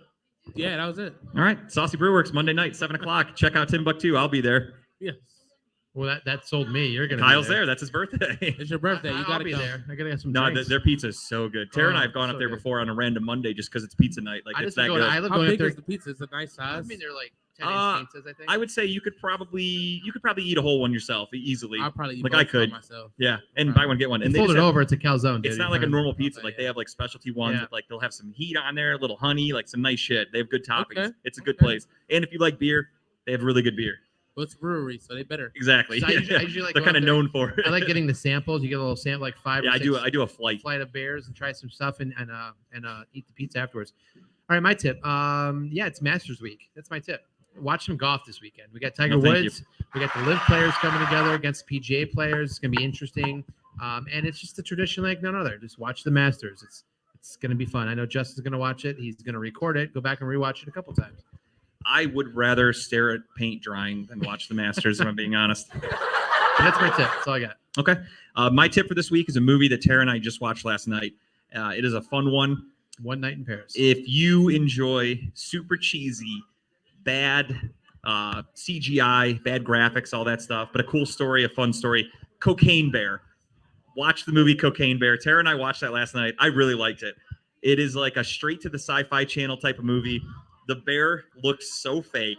[SPEAKER 4] Yeah, that was it.
[SPEAKER 1] All right, Saucy Brewworks Monday night, 7 o'clock. Check out Timbuktu. I'll be there.
[SPEAKER 4] Yes.
[SPEAKER 2] Well, that sold me. You're gonna.
[SPEAKER 1] Kyle's
[SPEAKER 2] be
[SPEAKER 1] there. That's his birthday.
[SPEAKER 4] It's your birthday. You
[SPEAKER 2] I'll
[SPEAKER 4] gotta
[SPEAKER 2] be
[SPEAKER 4] come.
[SPEAKER 2] there. I gotta get some.
[SPEAKER 1] No,
[SPEAKER 2] drinks.
[SPEAKER 1] their pizza is so good. Tara and I
[SPEAKER 2] Oh,
[SPEAKER 1] have gone up
[SPEAKER 2] so
[SPEAKER 1] there
[SPEAKER 2] good.
[SPEAKER 1] before on a random Monday just because it's pizza night. Like
[SPEAKER 2] I
[SPEAKER 1] it's
[SPEAKER 2] just
[SPEAKER 1] that
[SPEAKER 2] go.
[SPEAKER 1] good.
[SPEAKER 2] I look
[SPEAKER 4] How
[SPEAKER 2] going up
[SPEAKER 4] big
[SPEAKER 2] there.
[SPEAKER 4] is the pizza? It's a nice
[SPEAKER 2] I
[SPEAKER 4] size.
[SPEAKER 2] mean, they're like 10-inch pizzas, I think.
[SPEAKER 1] I would say you could probably eat a whole one yourself easily.
[SPEAKER 4] I'll probably eat
[SPEAKER 1] Like,
[SPEAKER 4] both
[SPEAKER 1] I
[SPEAKER 4] by
[SPEAKER 1] could.
[SPEAKER 4] myself.
[SPEAKER 1] Yeah, and buy one get one.
[SPEAKER 2] You
[SPEAKER 1] And they
[SPEAKER 2] fold
[SPEAKER 1] just
[SPEAKER 2] it
[SPEAKER 1] have-
[SPEAKER 2] over. It's a calzone.
[SPEAKER 1] It's
[SPEAKER 2] dude.
[SPEAKER 1] not
[SPEAKER 2] You're
[SPEAKER 1] like a
[SPEAKER 2] fine.
[SPEAKER 1] normal pizza.
[SPEAKER 4] Okay,
[SPEAKER 1] Like
[SPEAKER 4] yeah.
[SPEAKER 1] they have like specialty ones.
[SPEAKER 2] Yeah.
[SPEAKER 1] That, like they'll have some heat on there, a little honey, like some nice shit. They have good toppings.
[SPEAKER 4] Okay,
[SPEAKER 1] It's a good
[SPEAKER 4] okay.
[SPEAKER 1] place. And if you like beer, they have really good beer.
[SPEAKER 4] Well, it's a brewery, so they better.
[SPEAKER 1] Exactly.
[SPEAKER 2] So I usually like
[SPEAKER 1] They're
[SPEAKER 2] go
[SPEAKER 1] kind of
[SPEAKER 2] out there-
[SPEAKER 1] known for it.
[SPEAKER 2] I like getting the samples. You get a little sample, like 5
[SPEAKER 1] Yeah,
[SPEAKER 2] or
[SPEAKER 1] I
[SPEAKER 2] 6
[SPEAKER 1] do. I do a flight.
[SPEAKER 2] flight of beers and try some stuff and eat the pizza afterwards. All right, my tip. Yeah, it's Masters Week. That's my tip. Watch some golf this weekend. We got Tiger
[SPEAKER 1] No, thank you.
[SPEAKER 2] Woods. We got the live players coming together against PGA players. It's gonna be interesting. And it's just a tradition like none other. Just watch the Masters. It's gonna be fun. I know Justin's gonna watch it. He's gonna record it. Go back and rewatch it a couple times.
[SPEAKER 1] I would rather stare at paint drying than watch the Masters, if I'm being honest.
[SPEAKER 2] But that's my tip. That's all I got.
[SPEAKER 1] Okay. My tip for this week is a movie that Tara and I just watched last night. It is a fun one.
[SPEAKER 2] One Night in Paris.
[SPEAKER 1] If you enjoy super cheesy, bad CGI, bad graphics, all that stuff, but a cool story, a fun story, Cocaine Bear. Watch the movie Cocaine Bear. Tara and I watched that last night. I really liked it. It is like a straight to the Sci-Fi Channel type of movie. The bear looked so fake.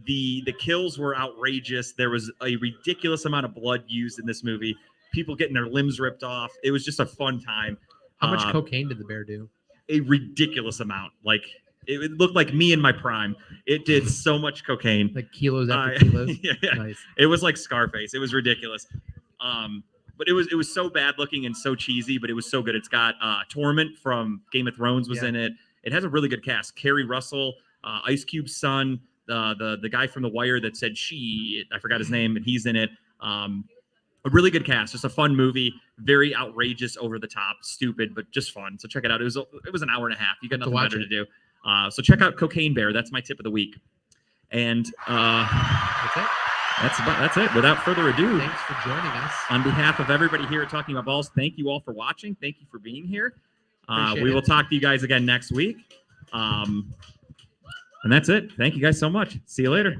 [SPEAKER 1] The kills were outrageous. There was a ridiculous amount of blood used in this movie. People getting their limbs ripped off. It was just a fun time.
[SPEAKER 2] How much cocaine did the bear do?
[SPEAKER 1] A ridiculous amount. Like it looked like me in my prime. It did so much cocaine.
[SPEAKER 2] Like kilos after
[SPEAKER 1] I-
[SPEAKER 2] kilos.
[SPEAKER 1] yeah.
[SPEAKER 2] Nice.
[SPEAKER 1] It was like Scarface. It was ridiculous. But it was so bad looking and so cheesy, but it was so good. It's got Torment from Game of Thrones was
[SPEAKER 2] Yeah.
[SPEAKER 1] in it. It has a really good cast. Kerry Russell, Ice Cube's son, the guy from The Wire that said she, I forgot his name, and he's in it. A really good cast. Just a fun movie. Very outrageous, over the top, stupid, but just fun. So check it out. It was an hour and a half. You got nothing
[SPEAKER 2] watch
[SPEAKER 1] better
[SPEAKER 2] it.
[SPEAKER 1] to do. So check out Cocaine Bear. That's my tip of the week. And
[SPEAKER 2] That's it.
[SPEAKER 1] that's it. Without further ado,
[SPEAKER 2] Thanks for joining us.
[SPEAKER 1] on behalf of everybody here at Talking About Balls, thank you all for watching. Thank you for being here.
[SPEAKER 2] Appreciate
[SPEAKER 1] We will
[SPEAKER 2] it.
[SPEAKER 1] talk to you guys again next week. And that's it. Thank you guys so much. See you later.